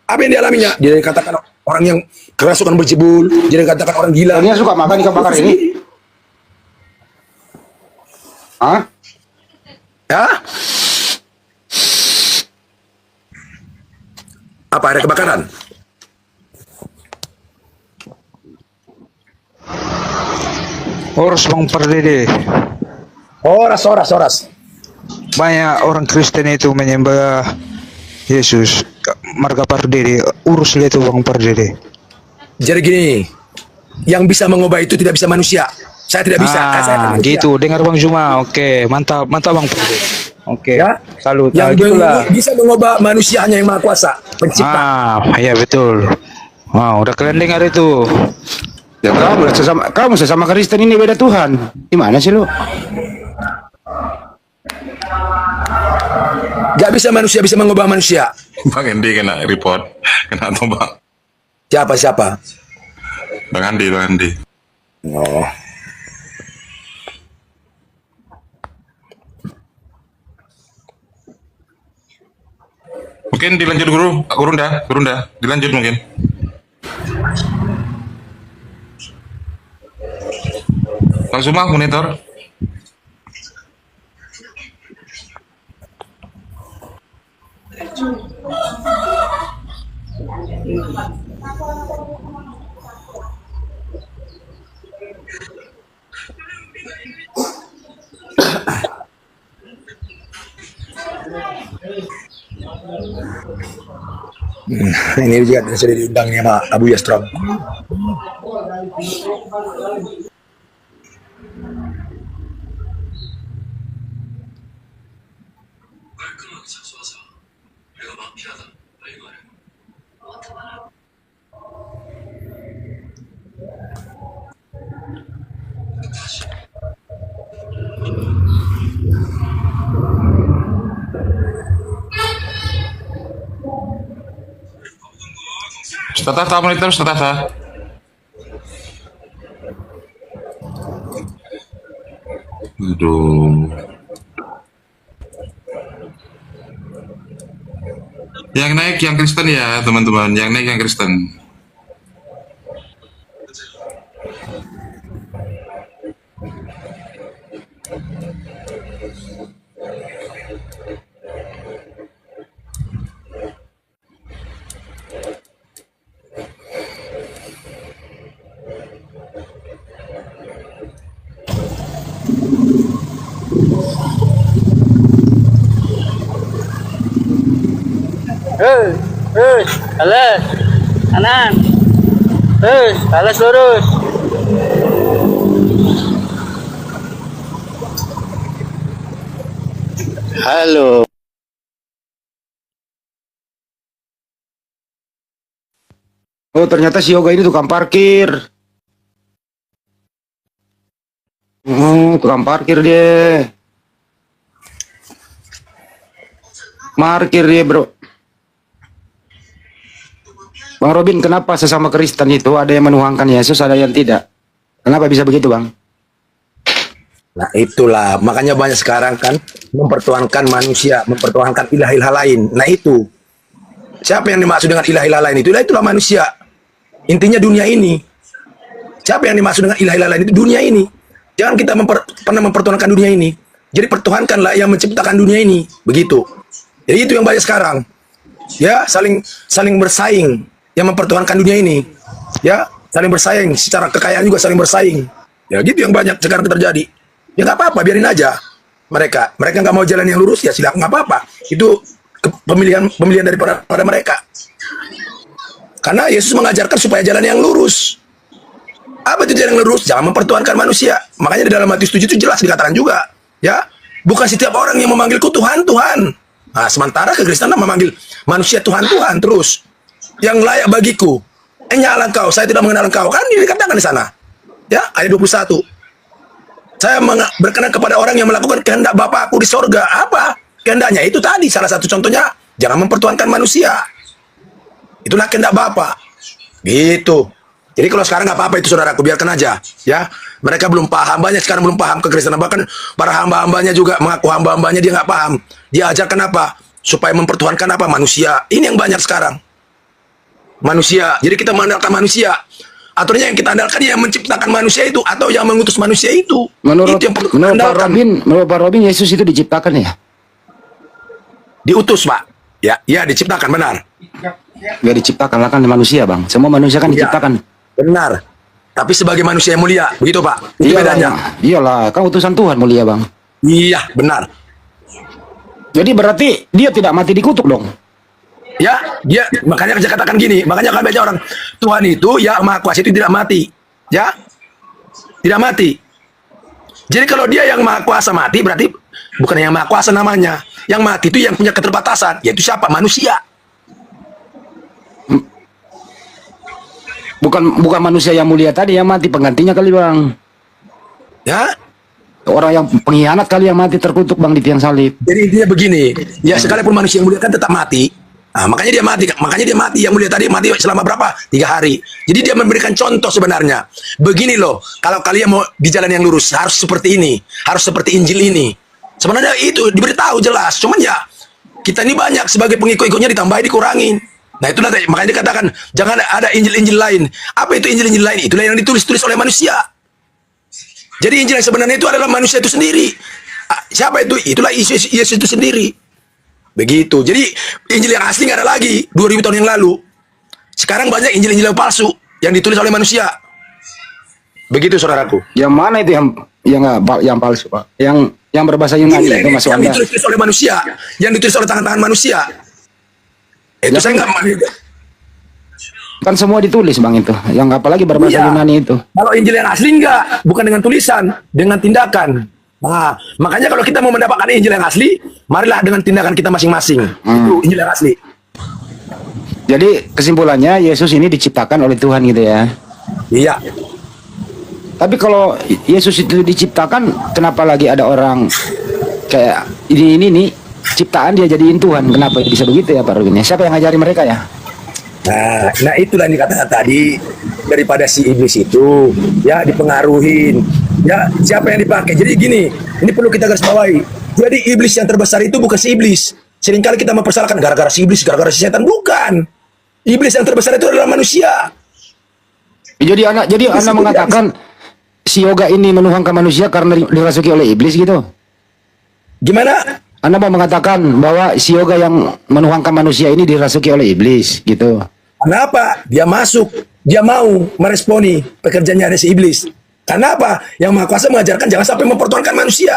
S3: apa yang dialaminya. Dia dikatakan orang yang kerasukan berjebul, dia dikatakan orang gila.
S4: Dia suka makan ikan bakar ini. Hah?
S3: Ya? Apa ada kebakaran?
S8: Oras Bang Pardede.
S3: Oras.
S8: Banyak orang Kristen itu menyembah Yesus. Marga Pardede, urus itu Bang Pardede.
S3: Jadi gini, yang bisa mengubah itu tidak bisa manusia. Saya tidak bisa. Saya tidak manusia.
S8: Gitu. Dengar Bang Juma. Oke, mantap Bang Pardede. Oke.
S3: Ya?
S8: Salut.
S3: Yang
S8: Gitulah.
S3: bisa mengubah manusia hanya yang Maha Kuasa, Pencipta.
S8: Ya betul. Wah, udah kalian dengar itu.
S4: Ya kamu sesama Kristen ini beda Tuhan. Gimana sih lu?
S3: Gak bisa manusia bisa mengubah manusia.
S5: Bang Andi kena report. Kena tuh bang.
S3: Siapa?
S5: Bang Andi.
S3: Oh.
S5: Mungkin dilanjut guru dah. Dilanjut mungkin. Langsung mah monitor.
S3: Ini juga sudah diundang sama Abu Yastrom.
S5: Tata monitor tata. Aduh. Yang naik yang Kristen ya teman-teman. Yang naik yang Kristen.
S7: Alas, kanan, alas lurus. Halo.
S4: Oh ternyata si Yoga ini tukang parkir. Tukang parkir dia. Parkir dia bro. Bang Robin, kenapa sesama Kristen itu ada yang menuhankan Yesus, ada yang tidak? Kenapa bisa begitu, Bang?
S3: Nah itulah, makanya banyak sekarang kan mempertuhankan manusia, mempertuhankan ilah-ilah lain. Nah itu, siapa yang dimaksud dengan ilah-ilah lain itu? Itulah manusia. Intinya dunia ini. Siapa yang dimaksud dengan ilah-ilah lain itu? Dunia ini. Jangan kita pernah mempertuhankan dunia ini. Jadi pertuhankanlah yang menciptakan dunia ini. Begitu. Jadi itu yang banyak sekarang. Ya, saling bersaing. Yang mempertuhankan dunia ini, ya saling bersaing, secara kekayaan juga saling bersaing, ya gitu yang banyak sekarang terjadi. Ya nggak apa-apa, biarin aja mereka nggak mau jalan yang lurus ya silakan, nggak apa-apa, itu pemilihan daripada mereka. Karena Yesus mengajarkan supaya jalan yang lurus. Apa itu jalan yang lurus? Jangan mempertuhankan manusia. Makanya di dalam Matius 7 itu jelas dikatakan juga, ya bukan setiap orang yang memanggilku Tuhan Tuhan. Nah sementara kekristenan memanggil manusia Tuhan terus. Yang layak bagiku, nyala engkau, saya tidak mengenal engkau, kan dikatakan di sana, ya ayat 21. Saya berkenan kepada orang yang melakukan kehendak Bapakku di sorga. Apa kehendaknya? Itu tadi salah satu contohnya, jangan mempertuhankan manusia. Itulah kehendak Bapa. Gitu. Jadi kalau sekarang nggak apa-apa itu saudaraku, biarkan aja. Ya, mereka belum paham, banyak sekarang belum paham kekristenan. Bahkan para hamba-hambanya juga mengaku hamba-hambanya dia nggak paham. Dia ajarkan apa? Supaya mempertuhankan apa? Manusia. Ini yang banyak sekarang. Manusia. Jadi kita mengandalkan manusia. Aturannya yang kita andalkan yang menciptakan manusia itu atau yang mengutus manusia itu.
S4: Menurut
S3: itu yang perlu kita
S4: menurut Pak
S3: andalkan.
S4: Robin, menurut Pak Robin Yesus itu diciptakan ya?
S3: Diutus, Pak. Ya, diciptakan, benar.
S4: Gak diciptakan lah kan manusia, Bang. Semua manusia kan
S3: Iya.
S4: diciptakan.
S3: Benar. Tapi sebagai manusia yang mulia, begitu, Pak. Itu
S4: Iyalah,
S3: bedanya.
S4: iyalah, kan utusan Tuhan mulia, Bang.
S3: Iya, benar.
S4: Jadi berarti dia tidak mati dikutuk dong.
S3: Ya, dia makanya saya katakan gini, makanya kalau baca orang Tuhan itu ya Maha Kuasa itu tidak mati. Ya. Tidak mati. Jadi kalau dia yang Maha Kuasa mati berarti bukan yang Maha Kuasa namanya. Yang mati itu yang punya keterbatasan, yaitu siapa? Manusia.
S4: Bukan manusia yang mulia tadi yang mati, penggantinya kali, Bang.
S3: Ya.
S4: Orang yang pengkhianat kali yang mati terkutuk, Bang, di tiang salib.
S3: Jadi intinya begini, ya sekalipun manusia yang mulia kan tetap mati. Nah, makanya dia mati yang mulia tadi mati selama berapa? 3 hari. Jadi dia memberikan contoh sebenarnya. Begini loh, kalau kalian mau di jalan yang lurus harus seperti ini, harus seperti Injil ini. Sebenarnya itu diberitahu jelas, cuman ya kita ini banyak sebagai pengikut-ikutnya ditambahin dikurangin. Nah itulah makanya dikatakan jangan ada Injil-Injil lain. Apa itu Injil-Injil lain? Itulah yang ditulis-tulis oleh manusia. Jadi Injil yang sebenarnya itu adalah manusia itu sendiri. Siapa itu? Itulah Yesus itu sendiri. Begitu. Jadi Injil yang asli nggak ada lagi 2000 tahun yang lalu. Sekarang banyak Injil-Injil yang palsu yang ditulis oleh manusia. Begitu saudaraku.
S4: Yang mana itu yang palsu, Pak? Yang berbahasa Yunani itu masuk
S3: yang
S4: Anda.
S3: ditulis oleh manusia, yang ditulis oleh tangan-tangan manusia. Itu
S4: Ya,
S3: saya nggak.
S4: Kan semua ditulis, Bang, itu. Yang apalagi berbahasa
S3: Iya.
S4: Yunani itu.
S3: Kalau Injil yang asli enggak, bukan dengan tulisan, dengan tindakan. Nah, makanya kalau kita mau mendapatkan Injil yang asli, marilah dengan tindakan kita masing-masing. Itu Injil yang asli.
S4: Jadi kesimpulannya Yesus ini diciptakan oleh Tuhan gitu ya.
S3: Iya.
S4: Tapi kalau Yesus itu diciptakan, kenapa lagi ada orang kayak ini nih ciptaan dia jadiin Tuhan? Kenapa bisa begitu ya, Pak Robin? Siapa yang ngajari mereka ya?
S3: Nah itulah yang dikatakan tadi daripada si iblis itu ya dipengaruhin. Ya siapa yang dipakai? Jadi gini, ini perlu kita garis bawahi. Jadi iblis yang terbesar itu bukan si iblis. Seringkali kita mempersalahkan gara-gara si iblis, gara-gara si setan. Bukan. Iblis yang terbesar itu adalah manusia.
S4: Jadi Anda mengatakan si yoga ini menuhankan manusia karena dirasuki oleh iblis gitu?
S3: Gimana?
S4: Anda mau mengatakan bahwa si yoga yang menuhankan manusia ini dirasuki oleh iblis gitu?
S3: Kenapa? Dia masuk, dia mau meresponi pekerjaannya dari si iblis. Karena apa? Yang Maha Kuasa mengajarkan jangan sampai mempertuhankan manusia.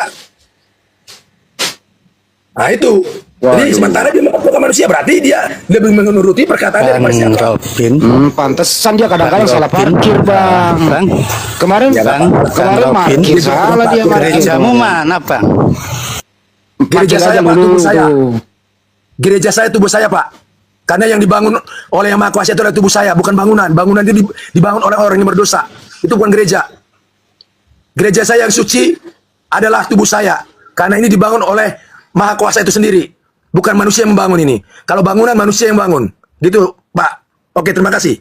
S3: Nah itu. Jadi sementara dia mempertuhankan manusia, berarti dia lebih menuruti perkataan dari manusia.
S7: Robin.
S4: Pantesan dia kadang-kadang salah parkir, Bang.
S7: Bang.
S4: Kemarin
S7: Robin.
S4: parkir salah dia parkir.
S7: Gerejamu mana, Bang?
S3: Gereja
S4: Parkir
S3: saya,
S4: aja
S3: Pak,
S4: dulu
S3: tubuh saya.
S4: tuh.
S3: Gereja saya tubuh saya, Pak. Karena yang dibangun oleh Yang Maha Kuasa itu adalah tubuh saya, bukan bangunan. Bangunan itu dibangun oleh orang yang berdosa. Itu bukan gereja. Gereja saya yang suci adalah tubuh saya. Karena ini dibangun oleh Maha Kuasa itu sendiri. Bukan manusia yang membangun ini. Kalau bangunan, manusia yang bangun. Gitu, Pak. Oke, terima kasih.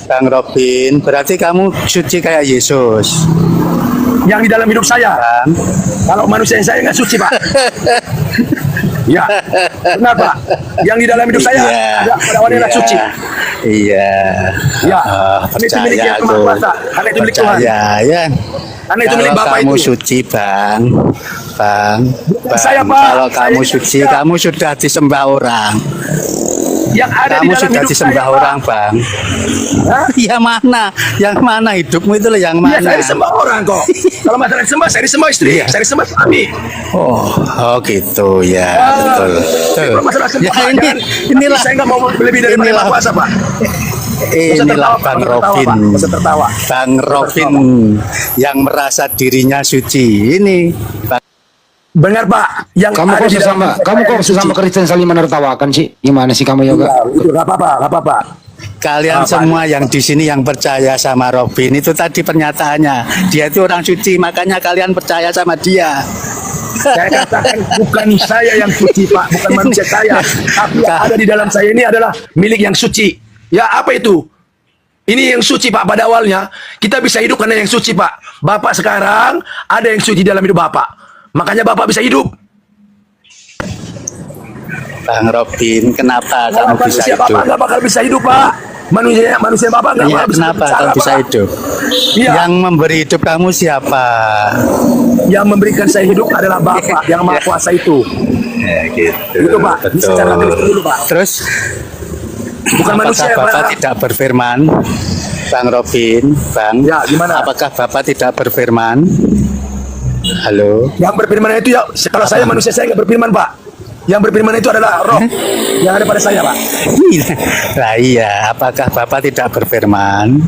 S7: Bang Robin, berarti kamu suci kayak Yesus.
S3: Yang di dalam hidup saya.
S7: Bang.
S3: Kalau manusia yang saya nggak suci, Pak. Ya. Kenapa? Yang di dalam hidup saya ada wanita suci.
S7: Iya.
S3: Ya. Karena itu milik Yang Maha Kuasa. Karena itu milik Tuhan.
S7: Percaya ya.
S3: Karena itu milik
S7: Kalau
S3: Bapak
S7: kamu
S3: itu.
S7: suci, Bang. Bang.
S3: Saya, Pak.
S7: Kalau
S3: Saya
S7: kamu
S3: tidak.
S7: suci, kamu sudah disembah orang.
S3: Yang ada
S7: Kamu
S3: di dalam
S7: sudah
S3: hidup
S7: disembah
S3: saya,
S7: orang,
S3: Pak.
S7: Bang.
S3: Hah?
S7: Yang mana? Yang mana hidupmu itu loh, yang
S3: Iya,
S7: mana?
S3: saya disembah orang kok. Kalau masalah disembah, saya disembah istri.
S7: Iya.
S3: Saya disembah suami.
S7: Oh gitu ya, betul.
S3: Kalau masalah
S7: Ya,
S3: sembah,
S7: inilah
S3: saya nggak mau lebih dari
S7: inilah-
S3: Maha Kuasa, Pak.
S7: Inilah Bang Robin.
S3: Bisa tertawa.
S7: Bang Robin yang merasa dirinya suci. Ini Bang.
S3: Benar, Pak. Yang
S4: Kamu
S3: ada
S4: kok
S3: di dalam
S4: sesama
S3: hidup
S4: kamu
S3: saya
S4: kok
S3: yang suci.
S4: sesama Kristen saling menertawakan sih? Gimana sih kamu yoga?
S3: Iya, itu nggak apa-apa, nggak apa-apa.
S7: Kalian semua yang di sini yang percaya sama Robin itu tadi pernyataannya. Dia itu orang suci, makanya kalian percaya sama dia.
S3: Saya katakan bukan saya yang suci, Pak, bukan manusia saya, tapi yang ada di dalam saya ini adalah milik yang suci. Ya, apa itu? Ini yang suci, Pak. Pada awalnya kita bisa hidup karena yang suci, Pak. Bapak sekarang ada yang suci dalam hidup Bapak, makanya Bapak bisa hidup.
S7: Bang Robin, kenapa kamu bisa
S3: Manusia
S7: hidup?
S3: Bapak nggak bakal bisa hidup, Pak. Manusia Bapak nggak
S7: Iya,
S3: bakal
S7: kenapa kamu bisa
S3: Pak.
S7: hidup?
S3: Iya.
S7: Yang memberi hidup kamu siapa?
S3: Yang memberikan saya hidup adalah Bapak yang Maha Kuasa itu.
S7: Ya, gitu.
S3: Itu, Pak. Bisa cara Kristen dulu, Pak.
S7: Terus,
S3: Bukan
S7: apakah
S3: manusia yang
S7: Bapak
S3: berhak.
S7: tidak berfirman? Bang Robin, Bang.
S3: Ya, gimana?
S7: Apakah Bapak tidak berfirman? Halo.
S3: Yang berfirman itu ya, kalau saya manusia saya nggak berfirman, Pak. Yang berfirman itu adalah roh yang ada pada saya, Pak.
S7: Nah iya, apakah Bapak tidak berfirman?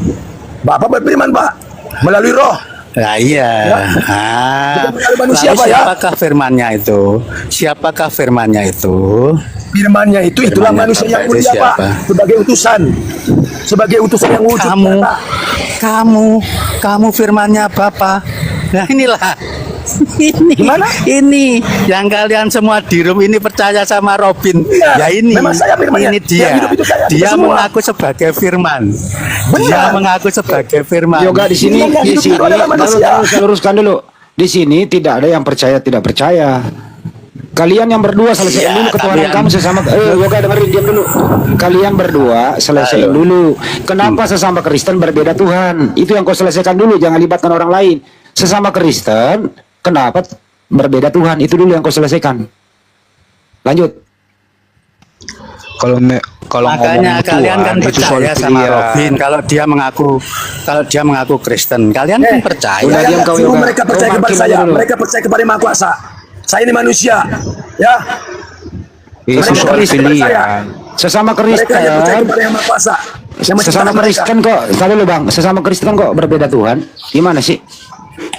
S3: Bapak berfirman, Pak, melalui roh.
S7: Nah iya.
S3: Ya.
S7: Ah,
S3: Bukan melalui manusia,
S7: lalu
S3: Pak, ya.
S7: siapakah firmannya itu? Siapakah firmannya itu?
S3: Firmannya itu itulah
S7: Firmannya
S3: manusia yang
S7: Bapak itu
S3: mulia, Pak,
S7: siapa?
S3: sebagai utusan. Sebagai utusan yang wujud nyata.
S7: Kamu firmannya Bapak. Nah inilah. Ini,
S3: Gimana?
S7: ini yang kalian semua di room ini percaya sama Robin.
S3: Iya,
S7: Ya ini,
S3: memang saya firmannya.
S7: ini dia.
S3: Yang hidup itu saya,
S7: Dia
S3: kita semua.
S7: mengaku sebagai firman. Dia
S3: Benar.
S7: mengaku sebagai firman.
S4: Yoga di sini,
S3: Yang
S4: di
S3: hidup
S4: sini.
S3: itu adalah manusia.
S4: Saya luruskan dulu. Di sini tidak ada yang percaya tidak percaya. Kalian yang berdua selesaiin
S7: Iya,
S4: dulu ketuhanan
S7: tapi
S4: kamu sesama. Yoga dengerin diam dulu. Kalian berdua selesaiin dulu. Kenapa sesama Kristen berbeda Tuhan? Itu yang kau selesaikan dulu. Jangan libatkan orang lain. Sesama Kristen, kenapa berbeda Tuhan? Itu dulu yang kau selesaikan. Lanjut.
S8: Kalau
S7: Makanya
S8: ngomong
S7: kalian kan
S8: Tuhan, itu soal
S7: percaya sama
S8: pilihan.
S7: Robin kalau dia mengaku Kristen. Kalian kan percaya.
S4: udah diam kau,
S3: Suruh
S4: Yoga.
S3: mereka
S4: Kau
S3: percaya kepada
S4: makin
S3: saya.
S4: dulu.
S3: Mereka percaya kepada Maha Kuasa. Saya ini manusia, ya.
S8: Itu
S3: Mereka
S8: soal
S3: percaya kepada saya.
S8: pilihan.
S4: Sesama
S3: Mereka yang percaya
S4: Kristen,
S3: kepada yang Maha Kuasa. Yang
S4: sesama
S3: menciptakan mereka.
S4: Kristen kok. Tadi dulu bang, sesama Kristen kok berbeda Tuhan? Gimana sih?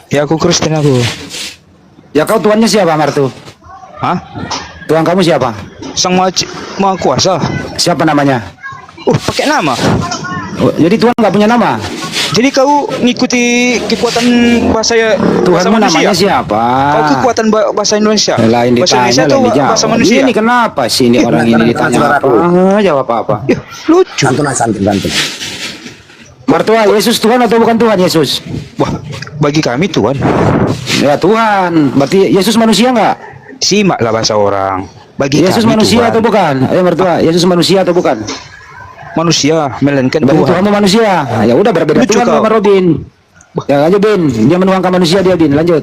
S8: Ya aku Kristen aku.
S4: Ya kau Tuhannya siapa Martu?
S8: Hah?
S4: Tuhan kamu siapa?
S8: Sang Maha Kuasa.
S4: Siapa namanya?
S8: Pakai nama.
S4: Oh, jadi Tuhan nggak punya nama?
S8: Jadi kau ngikuti kekuatan bahasa bahasa
S4: Tuhanmu
S8: manusia?
S4: namanya siapa?
S8: Kau kekuatan bahasa Indonesia?
S4: Lain
S8: Bahasa Indonesia
S4: ditanya,
S8: atau
S4: lain dijawab.
S8: bahasa manusia?
S4: Ini kenapa sih ini orang ini ditanya apa? Jawab apa?
S8: Ya, lucu.
S3: Santun.
S4: Martua, Yesus Tuhan atau bukan Tuhan Yesus?
S8: Wah, bagi kami Tuhan.
S4: Ya Tuhan. Berarti Yesus manusia nggak?
S8: Simak lah bahasa orang. Bagi
S4: Yesus
S8: kami
S4: manusia
S8: Tuhan.
S4: atau bukan? Ayo Martua, Yesus manusia atau bukan?
S8: Manusia, melainkan
S4: Berarti
S8: Tuhan.
S4: Tuhanmu manusia. Ya udah berbeda
S8: Lucu
S4: Tuhan
S8: kau.
S4: sama Robin. Ya lanjut Bin, dia menuangkan manusia dia Bin, lanjut.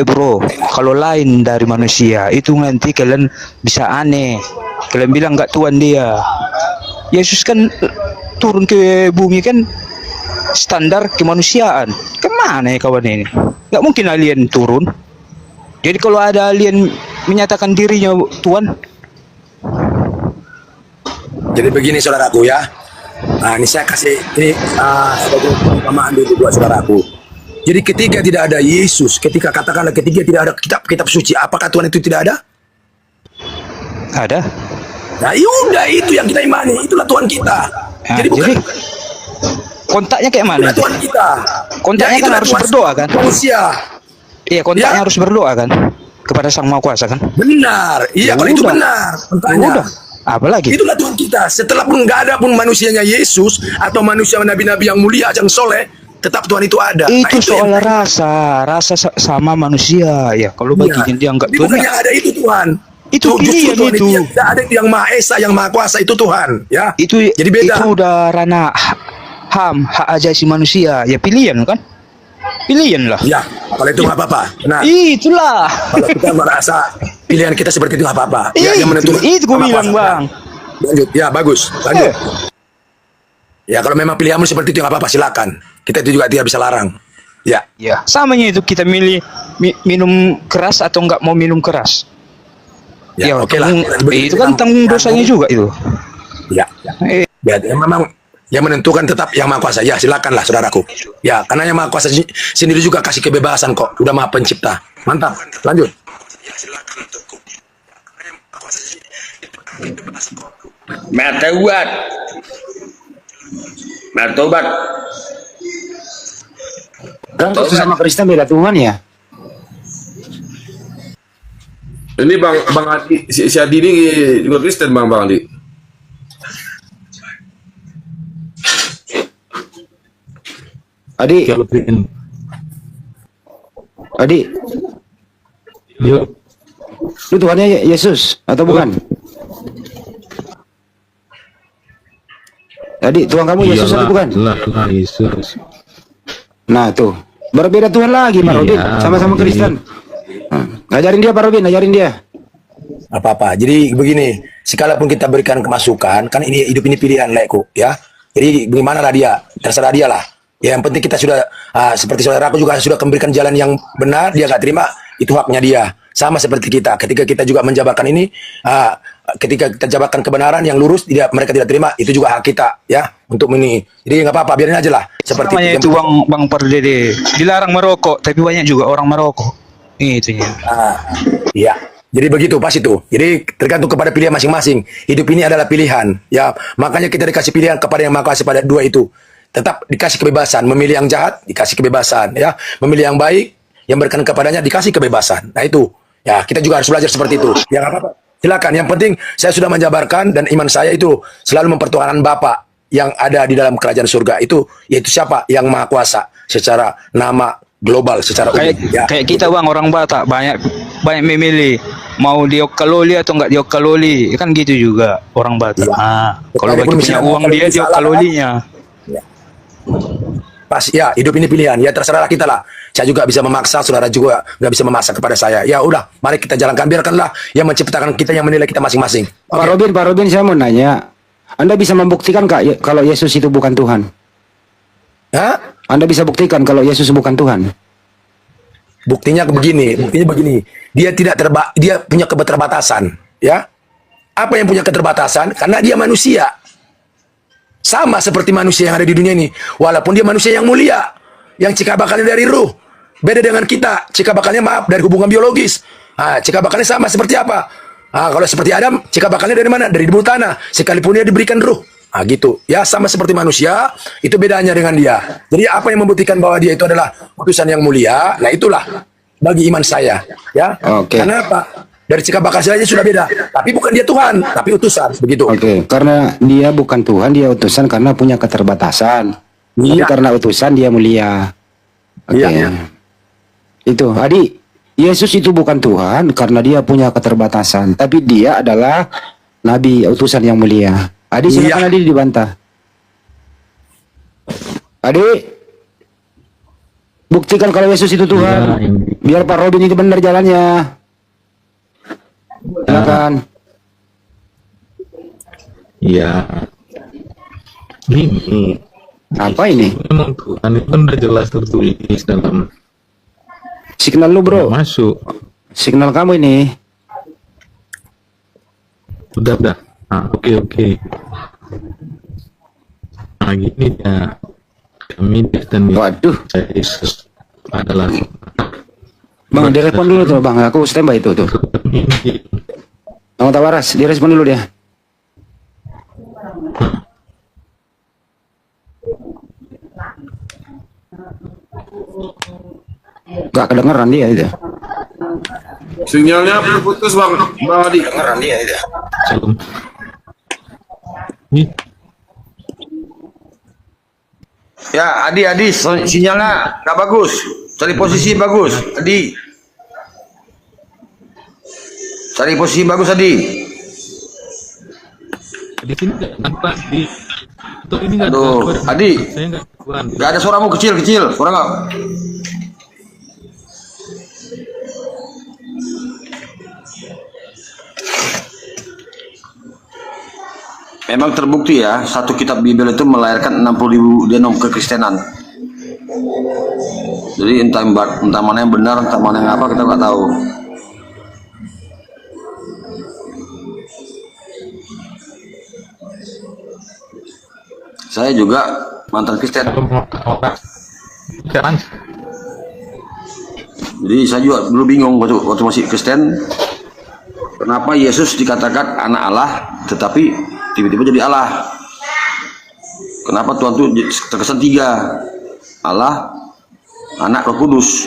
S8: Bro, kalau lain dari manusia itu nanti kalian bisa aneh. Kalian bilang nggak Tuhan dia. Yesus kan turun ke bumi kan standar kemanusiaan. Kemana ya kawan ini? Nggak mungkin alien turun. Jadi kalau ada alien menyatakan dirinya Tuhan,
S3: Jadi begini saudaraku ya. Nah, ini saya kasih ini sebagai perumpamaan dulu buat saudaraku. Jadi ketika tidak ada Yesus, ketika katakanlah ketika tidak ada kitab suci, apakah Tuhan itu tidak ada?
S8: ada.
S3: Nah, yaudah itu yang kita imani, itulah Tuhan kita.
S8: Nah,
S3: jadi bukan
S8: jadi kontaknya kayak mana?
S3: itulah
S8: itu?
S3: Tuhan kita.
S8: Kontaknya kan
S3: itulah
S8: harus
S3: Tuhan
S8: berdoa kan?
S3: Manusia.
S8: Iya, kontaknya
S3: Ya.
S8: harus berdoa kan kepada Sang Maha Kuasa kan?
S3: Benar. Iya,
S8: Ya
S3: kalau itu
S8: udah.
S3: benar. Kontaknya.
S8: Udah. Apalagi?
S3: Itulah Tuhan kita. Setelah pun nggak ada pun manusianya Yesus atau manusia nabi-nabi yang mulia, yang soleh, tetap Tuhan itu ada.
S8: Itu soal
S3: yang-
S8: rasa sama manusia ya. Kalau baginya dia nggak
S3: Jadi
S8: Tuhan,
S3: bukan yang ada itu Tuhan.
S8: Itu
S3: Justru
S8: pilihan
S3: Tuhan
S8: itu.
S3: yang tidak ada itu yang Maha Esa, yang Maha Kuasa itu Tuhan. Ya.
S8: itu
S3: Jadi beda.
S8: itu udah ranah hak asasi manusia ya, pilihan kan, pilihan lah.
S3: Ya, kalau itu nggak apa-apa. Nah,
S8: Itulah.
S3: kalau kita merasa pilihan kita seperti itu nggak apa-apa. Ya, yang menentukan
S8: Itu gue
S3: Maha
S8: bilang
S3: Kuasa.
S8: bang.
S3: Lanjut. Ya, bagus. Lanjut. Ya, kalau memang pilihanmu seperti itu nggak apa-apa, silakan. Kita itu juga tidak bisa larang. Ya.
S8: Ya, samanya itu kita milih minum keras atau nggak mau minum keras.
S3: Ya, oke lah.
S8: Itu kan tanggung dosanya juga itu.
S3: Ya.
S8: Eh,
S3: Ya, memang yang menentukan tetap yang Maha Kuasa. Ya, silakanlah saudaraku. Ya, karena yang Maha Kuasa sendiri juga kasih kebebasan kok. Udah Maha Pencipta. Mantap. Lanjut. Ya, silakan untukku.
S9: Matahuat Bertobat.
S4: Kan sesama Kristen beda Tuhan ya.
S6: Ini Bang Adi, si Adi ini juga Kristen Bang Adi.
S4: Adi, lu Tuhannya Yesus atau bukan? Adi, Tuhan kamu Yesus atau bukan?
S10: Yesus.
S4: Nah tuh, berbeda Tuhan lagi Pak Robin, sama-sama Kristen. Ngajarin dia Pak Robin, ngajarin dia.
S3: Apa-apa. Jadi begini, sekalipun kita berikan kemasukan, kan ini hidup ini pilihan lekku, ya. Jadi bagaimana lah dia, terserah dia lah. Ya, yang penting kita sudah seperti saudaraku juga sudah memberikan jalan yang benar, dia gak terima, itu haknya dia. Sama seperti kita, ketika kita juga menjabarkan ini, ketika kita jabarkan kebenaran yang lurus, mereka tidak terima, itu juga hak kita, ya, untuk ini. Jadi nggak apa-apa, biarin aja lah. Seperti
S8: itu Bang Pardede, dilarang merokok, tapi banyak juga orang merokok. Itunya.
S3: Iya. Jadi begitu pas itu. Jadi tergantung kepada pilihan masing-masing. Hidup ini adalah pilihan. Ya, makanya kita dikasih pilihan kepada yang Maha Kuasa pada dua itu. Tetap dikasih kebebasan. Memilih yang jahat dikasih kebebasan. Ya, memilih yang baik yang berkenan kepadanya dikasih kebebasan. Nah itu. Ya, kita juga harus belajar seperti itu. Ya nggak apa-apa. Silakan. Yang penting saya sudah menjabarkan dan iman saya itu selalu mempertuhankan Bapa yang ada di dalam kerajaan surga itu, yaitu siapa? Yang Maha Kuasa secara nama global, secara umum.
S8: Kayak kita Bang, orang Batak banyak memilih mau diokaloli atau enggak diokaloli, kan gitu juga orang Batak. Kalau bagi punya uang dia diokalolinya.
S3: Pas ya, hidup ini pilihan. Ya terserah kita lah. Saya juga bisa memaksa, saudara juga nggak bisa memaksa kepada saya. Ya udah, mari kita jalankan. Biarkanlah yang menciptakan kita yang menilai kita masing-masing.
S4: Pak Robin, saya mau nanya. Anda bisa membuktikan Kak kalau Yesus itu bukan Tuhan?
S3: Hah?
S4: Anda bisa buktikan kalau Yesus bukan Tuhan?
S3: Buktinya begini. Dia dia punya keterbatasan, ya. Apa yang punya keterbatasan? Karena dia manusia. Sama seperti manusia yang ada di dunia ini. Walaupun dia manusia yang mulia, yang cikal bakalnya dari ruh. Beda dengan kita, cikal bakalnya dari hubungan biologis. Cikal bakalnya sama seperti apa? Kalau seperti Adam, cikal bakalnya dari mana? Dari debu tanah. Sekalipun dia diberikan ruh. Gitu. Ya, sama seperti manusia, itu bedanya dengan dia. Jadi apa yang membuktikan bahwa dia itu adalah utusan yang mulia? Nah, itulah bagi iman saya, ya. Karena apa? Dari cikal bakal saja sudah beda. Tapi bukan dia Tuhan, tapi utusan, begitu.
S4: Karena dia bukan Tuhan, dia utusan karena punya keterbatasan. Tapi karena utusan dia mulia. Itu, Adi, Yesus itu bukan Tuhan karena dia punya keterbatasan, tapi dia adalah nabi, utusan yang mulia. Adi, silakan Adi dibantah. Adi, buktikan kalau Yesus itu Tuhan. Biar Pak Robin itu benar jalannya. Silakan.
S10: Iya. Ini.
S4: Apa ini?
S10: Memang Tuhan itu kan udah jelas tertulis dalam.
S4: Signal lu bro.
S10: Masuk.
S4: Signal kamu ini.
S10: Udah. Oke. Nah gini ya, kami dan Yesus adalah.
S4: Bang, direspon dulu tuh Bang, aku standby itu tuh. Bang Tawaras, direspon dulu dia. Gak kedengeran dia itu.
S6: Sinyalnya putus Bang Adi.
S3: Kedengeran dia itu.
S9: Ya, Adi, sinyalnya nggak bagus. Cari posisi bagus, Adi. Cari posisi bagus, Adi.
S10: Di sini nggak di. Ini nggak.
S9: Aduh, Adi.
S10: Saya
S9: nggak ada suaramu kecil, suara nggak? Memang terbukti ya, satu kitab Bible itu melahirkan 60.000 denom kekristenan. Jadi entah mana yang benar, entah mana yang apa, kita nggak tahu. Saya juga mantan Kristen. Jadi saya juga dulu bingung waktu masih Kristen, kenapa Yesus dikatakan anak Allah, tetapi tiba-tiba jadi Allah. Kenapa Tuhan itu terkesan 3? Allah, Anak, Roh Kudus.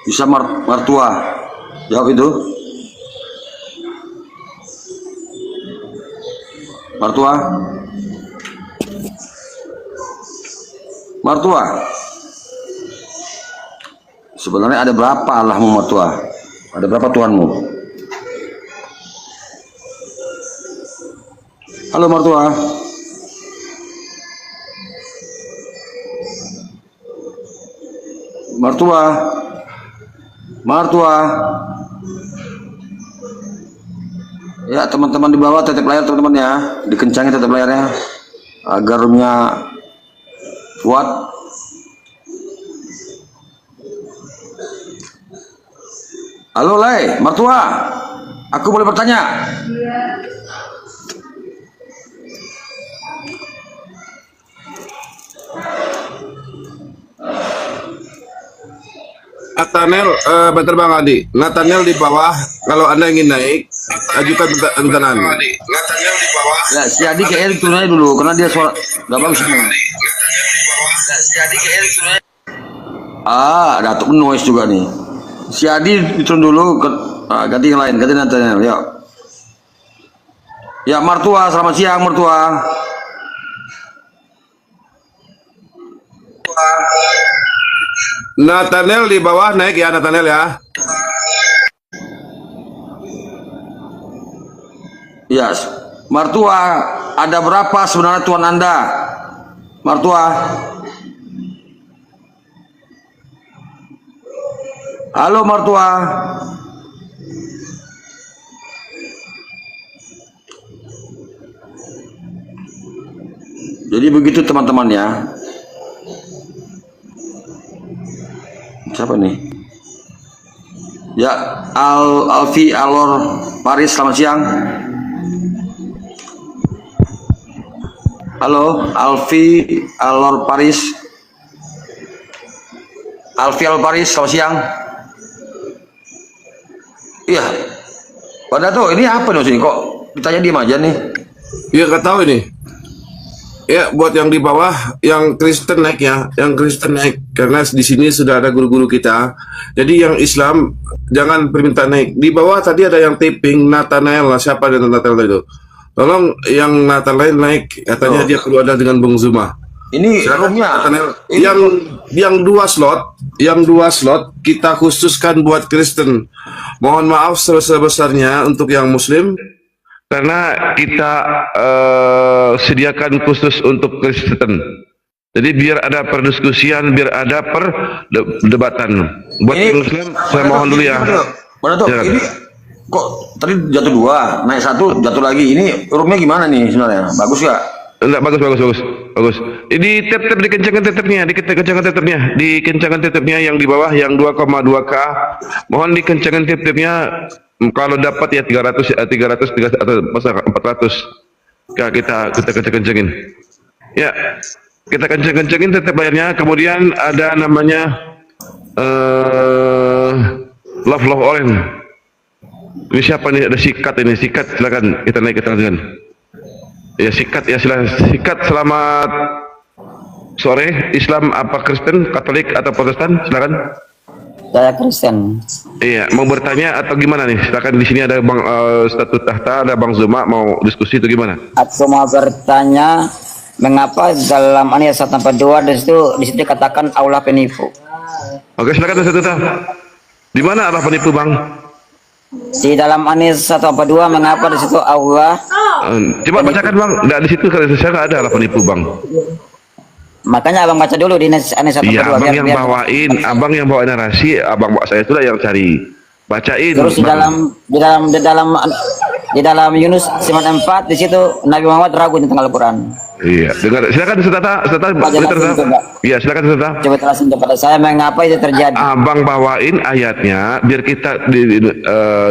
S9: Bisa mertua jawab itu. Mertua. Sebenarnya ada berapa Allahmu mertua? Ada berapa Tuhanmu? Halo mertua. Mertua. Ya teman-teman di bawah tetep layar teman-teman ya, dikencangin tetep layarnya agar roomnya kuat. Halo Lay, mertua, aku boleh bertanya?
S6: Nathaniel, bentar Bang Adi. Nathaniel di bawah, kalau Anda ingin naik, ajukan pertanyaan.
S9: Nathaniel di bawah. Ya, si Adi ke Erik turun aja dulu, karena dia suara gak bagus semua. Ya, si Adi ke Erik turun aja. Datuk noise juga nih. Si Adi turun dulu, ganti yang lain, ganti Nathaniel, yuk. Ya, mertua, selamat siang mertua.
S6: Nathaniel di bawah naik ya, Nathaniel ya.
S9: Ya, mertua, ada berapa sebenarnya Tuhan Anda? Mertua. Halo mertua. Jadi begitu teman-teman ya. Siapa nih? Ya, Alfi Alor Paris, selamat siang. Halo, Alfi Alor Paris. Alfi Alor Paris, selamat siang. Iya. Pada tuh ini apa nih kok ditanya diem aja nih?
S6: Iya, nggak tahu ini. Ya, buat yang di bawah, yang Kristen naik ya, yang Kristen naik, karena di sini sudah ada guru-guru kita. Jadi yang Islam jangan permintaan naik. Di bawah tadi ada yang taping Nathanael lah, siapa ada Nathanael itu? Tolong yang Nathanael naik, katanya dia perlu ada dengan Bung Zuma.
S9: Ini roomnya.
S6: Yang dua slot kita khususkan buat Kristen. Mohon maaf sebesar-besarnya untuk yang Muslim. Karena kita sediakan khusus untuk Kristen. Jadi biar ada perdiskusian, biar ada perdebatan. Buat
S9: Ini,
S6: Muslim, saya mohon dulu ya.
S9: Mana tuh? Ini kok tadi jatuh 2, naik 1, jatuh lagi. Ini roomnya gimana nih sebenarnya? Bagus gak?
S6: Enggak, bagus. Ini tap dikencangkan tetepnya yang di bawah yang 2,2K. Mohon dikencangkan tetepnya. Kalau dapat ya 300 atau 400. Kita kencengin. Ya, kita kencengin tetap layarnya. Kemudian ada namanya Love Orange. Ini siapa nih? Ada Sikat ini. Sikat, silakan kita naik ke tangan. Ya Sikat ya, silakan. Sikat, selamat sore. Islam apa Kristen, Katolik atau Protestan? Silakan.
S11: Saya Kristen.
S6: Iya, mau bertanya atau gimana nih? Silakan, di sini ada Bang Statut Tahta, ada Bang Zuma, mau diskusi itu gimana?
S11: Aku mau bertanya, mengapa dalam ayat 142 di situ dikatakan Allah penipu?
S6: Oke, silakan Statut Tahta. Di mana Allah penipu, Bang?
S11: Di dalam ayat 142 mengapa di situ Allah?
S6: Coba bacakan, Bang. Enggak, di situ kalau saya nggak ada Allah penipu, Bang.
S11: Makanya abang baca dulu di ayat 142.
S6: Iya, abang yang bawain narasi, abang bawa saya itulah yang cari. Bacain.
S11: Terus di dalam Yunus 9:4 di situ Nabi Muhammad ragu tentang Al-Qur'an.
S6: Iya, dengar. Silakan Ustaz. Iya, silakan Ustaz.
S11: Coba jelasin kepada saya mengapa itu terjadi.
S6: Abang bawain ayatnya biar kita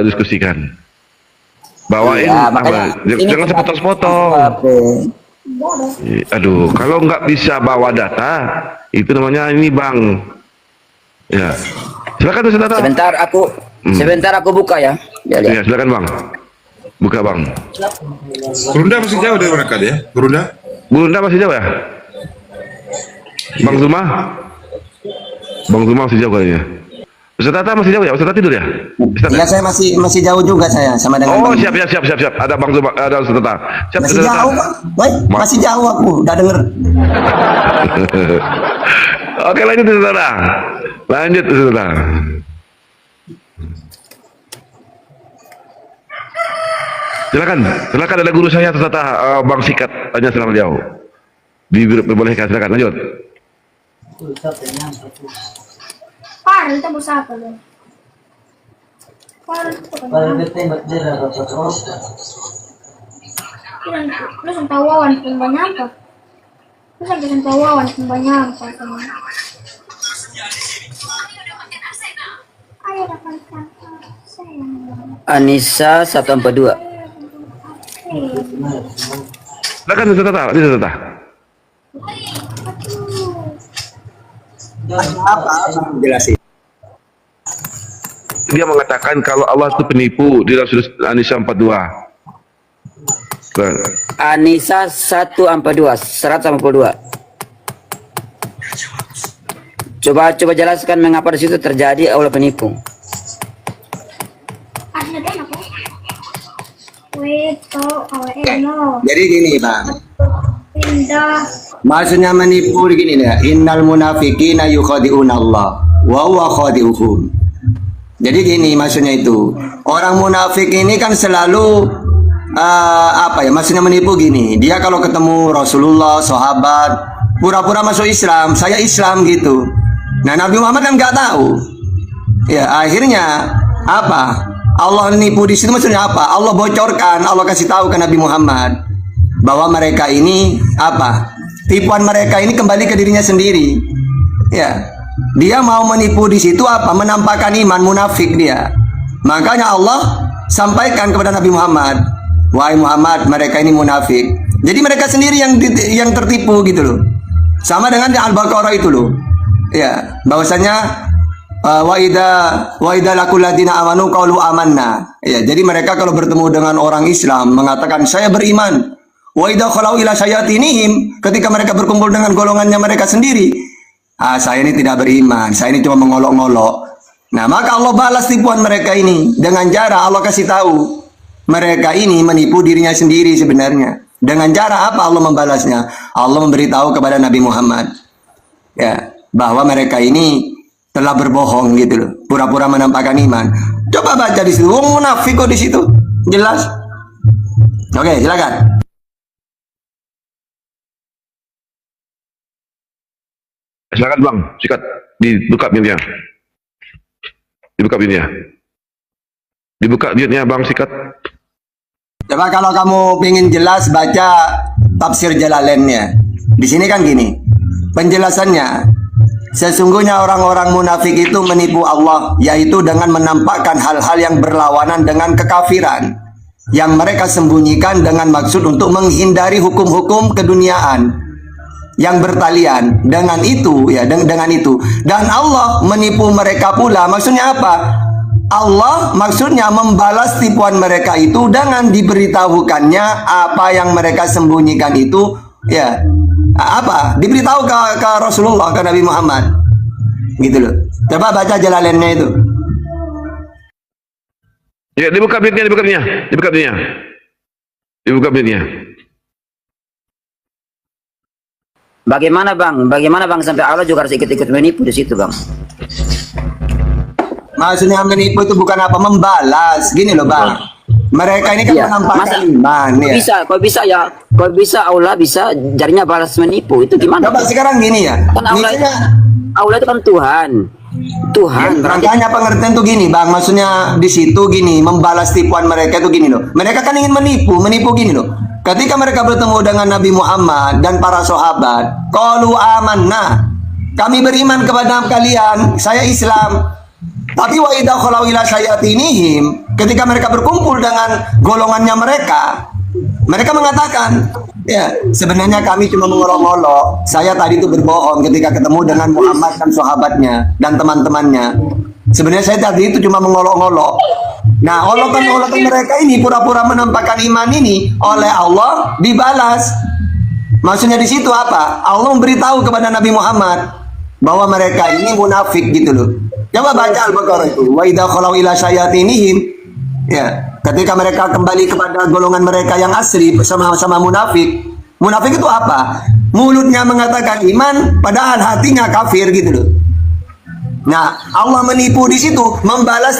S6: diskusikan. Bawain,
S11: iya, makanya
S6: jangan sepotong-sepotong. Aduh, kalau nggak bisa bawa data, itu namanya ini Bang. Ya, silakan Ustaz.
S11: Sebentar aku buka ya.
S6: Iya, silakan Bang. Buka bang.
S5: Berunda masih jauh dari mereka dia.
S6: Berunda masih jauh ya? Bang Zuma? Bang Zuma masih jauh kayaknya. Ustaz Tata masih jauh ya? Ustaz Tata tidur ya?
S12: Ya, saya masih jauh juga saya sama dengan
S6: Oh,
S12: Bang.
S6: siap. Ada Bang Zuma, ada Ustaz Tata. Siap,
S12: Masih
S6: Ustaz Tata.
S12: jauh, Bang. Baik, masih jauh aku, udah denger.
S6: Oke, lanjut Ustaz Tata. Lanjut Ustaz Tata. Silakan ada guru saya Ustaz Tata, Bang Sikat, tanya silakan beliau. Diperbolehkan, silakan lanjut.
S13: Par, kita berusaha apa dong? Par, lu sampai wawan pun banyak apa? Lu sampai wawan pun banyak apa? Ayo dapatkan sayang.
S11: Anissa 142.
S6: Silakan Ustaz Tata, Ustaz Tata.
S12: Apa? Jelasin.
S6: Dia mengatakan kalau Allah itu penipu di dalam surah An-Nisa 42.
S11: Anissa 142. Coba jelaskan mengapa di situ terjadi Allah penipu.
S12: Jadi gini, Bang.
S13: Indah.
S12: Maksudnya menipu gini ya. Innal munafiqina yukhadi'una Allah wa huwa khadi'uhum. Jadi gini maksudnya itu. Orang munafik ini kan selalu maksudnya menipu gini. Dia kalau ketemu Rasulullah, sahabat, pura-pura masuk Islam, saya Islam gitu. Nah, Nabi Muhammad kan nggak tahu. Ya, akhirnya apa? Allah nipu di situ maksudnya apa? Allah bocorkan, Allah kasih tahu ke Nabi Muhammad bahwa mereka ini apa? Tipuan mereka ini kembali ke dirinya sendiri. Ya. Dia mau menipu di situ apa? Menampakkan iman, munafik dia. Makanya Allah sampaikan kepada Nabi Muhammad, wahai Muhammad, mereka ini munafik. Jadi mereka sendiri yang tertipu gitu loh. Sama dengan di Al-Baqarah itu loh. Ya, bahwasanya wa idza laqul ladina amanu qalu amanna. Ya, jadi mereka kalau bertemu dengan orang Islam mengatakan saya beriman. Wa idza khalau ila syayatinihim, ketika mereka berkumpul dengan golongannya mereka sendiri, saya ini tidak beriman, saya ini cuma mengolok-ngolok. Nah, maka Allah balas tipuan mereka ini dengan cara Allah kasih tahu mereka ini menipu dirinya sendiri sebenarnya. Dengan cara apa Allah membalasnya? Allah memberitahu kepada Nabi Muhammad ya, bahwa mereka ini telah berbohong gitu loh, pura-pura menampakkan iman. Coba baca di situ, munafik kok di situ. Jelas. Oke, silakan.
S6: Silakan Bang, sikat dibuka mute-nya. Dibuka mute-nya. Dibuka mute-nya Bang, sikat.
S12: Coba kalau kamu ingin jelas baca tafsir Jalalainnya. Di sini kan gini. Penjelasannya, sesungguhnya orang-orang munafik itu menipu Allah, yaitu dengan menampakkan hal-hal yang berlawanan dengan kekafiran yang mereka sembunyikan dengan maksud untuk menghindari hukum-hukum keduniaan yang bertalian dengan itu ya, dengan itu. Dan Allah menipu mereka pula. Maksudnya apa? Allah maksudnya membalas tipuan mereka itu dengan diberitahukannya apa yang mereka sembunyikan itu ya, apa? Diberitahu ke Rasulullah, ke Nabi Muhammad. Gitu loh. Coba baca Jalalainnya itu.
S6: Ya, dibuka mute-nya, dibuka mute-nya. Dibuka mute-nya. Dibuka mute-nya.
S11: Bagaimana bang sampai Allah juga harus ikut-ikut menipu di situ bang?
S12: Maksudnya menipu itu bukan apa, membalas. Gini loh bang, mereka ini kan menampakkan iman ya.
S11: Kok bisa Allah bisa jadinya balas menipu, itu gimana?
S12: Coba sekarang gini ya,
S11: kan Allah itu kan Tuhan.
S12: Ya, makanya pengertian tuh gini bang, maksudnya di situ gini, membalas tipuan mereka itu gini loh. Mereka kan ingin menipu gini loh. Ketika mereka bertemu dengan Nabi Muhammad dan para sahabat, qalu amanna, kami beriman kepada kalian, saya Islam. Tapi wa idza khalau ila syayatinihim, ketika mereka berkumpul dengan golongannya mereka mengatakan, ya, sebenarnya kami cuma mengolok-olok. Saya tadi itu berbohong ketika ketemu dengan Muhammad dan sahabatnya dan teman-temannya. Sebenarnya saya tadi itu cuma mengolok-olok. Nah, olokan-olokan mereka ini pura-pura menampakkan iman ini oleh Allah dibalas. Maksudnya di situ apa? Allah memberitahu kepada Nabi Muhammad bahwa mereka ini munafik gitu loh. Coba baca Al-Baqarah itu. Wa idza khalau ila syayatinihim, ya, ketika mereka kembali kepada golongan mereka yang asli sama-sama munafik. Munafik itu apa? Mulutnya mengatakan iman padahal hatinya kafir gitu loh. Nah, Allah menipu di situ, membalas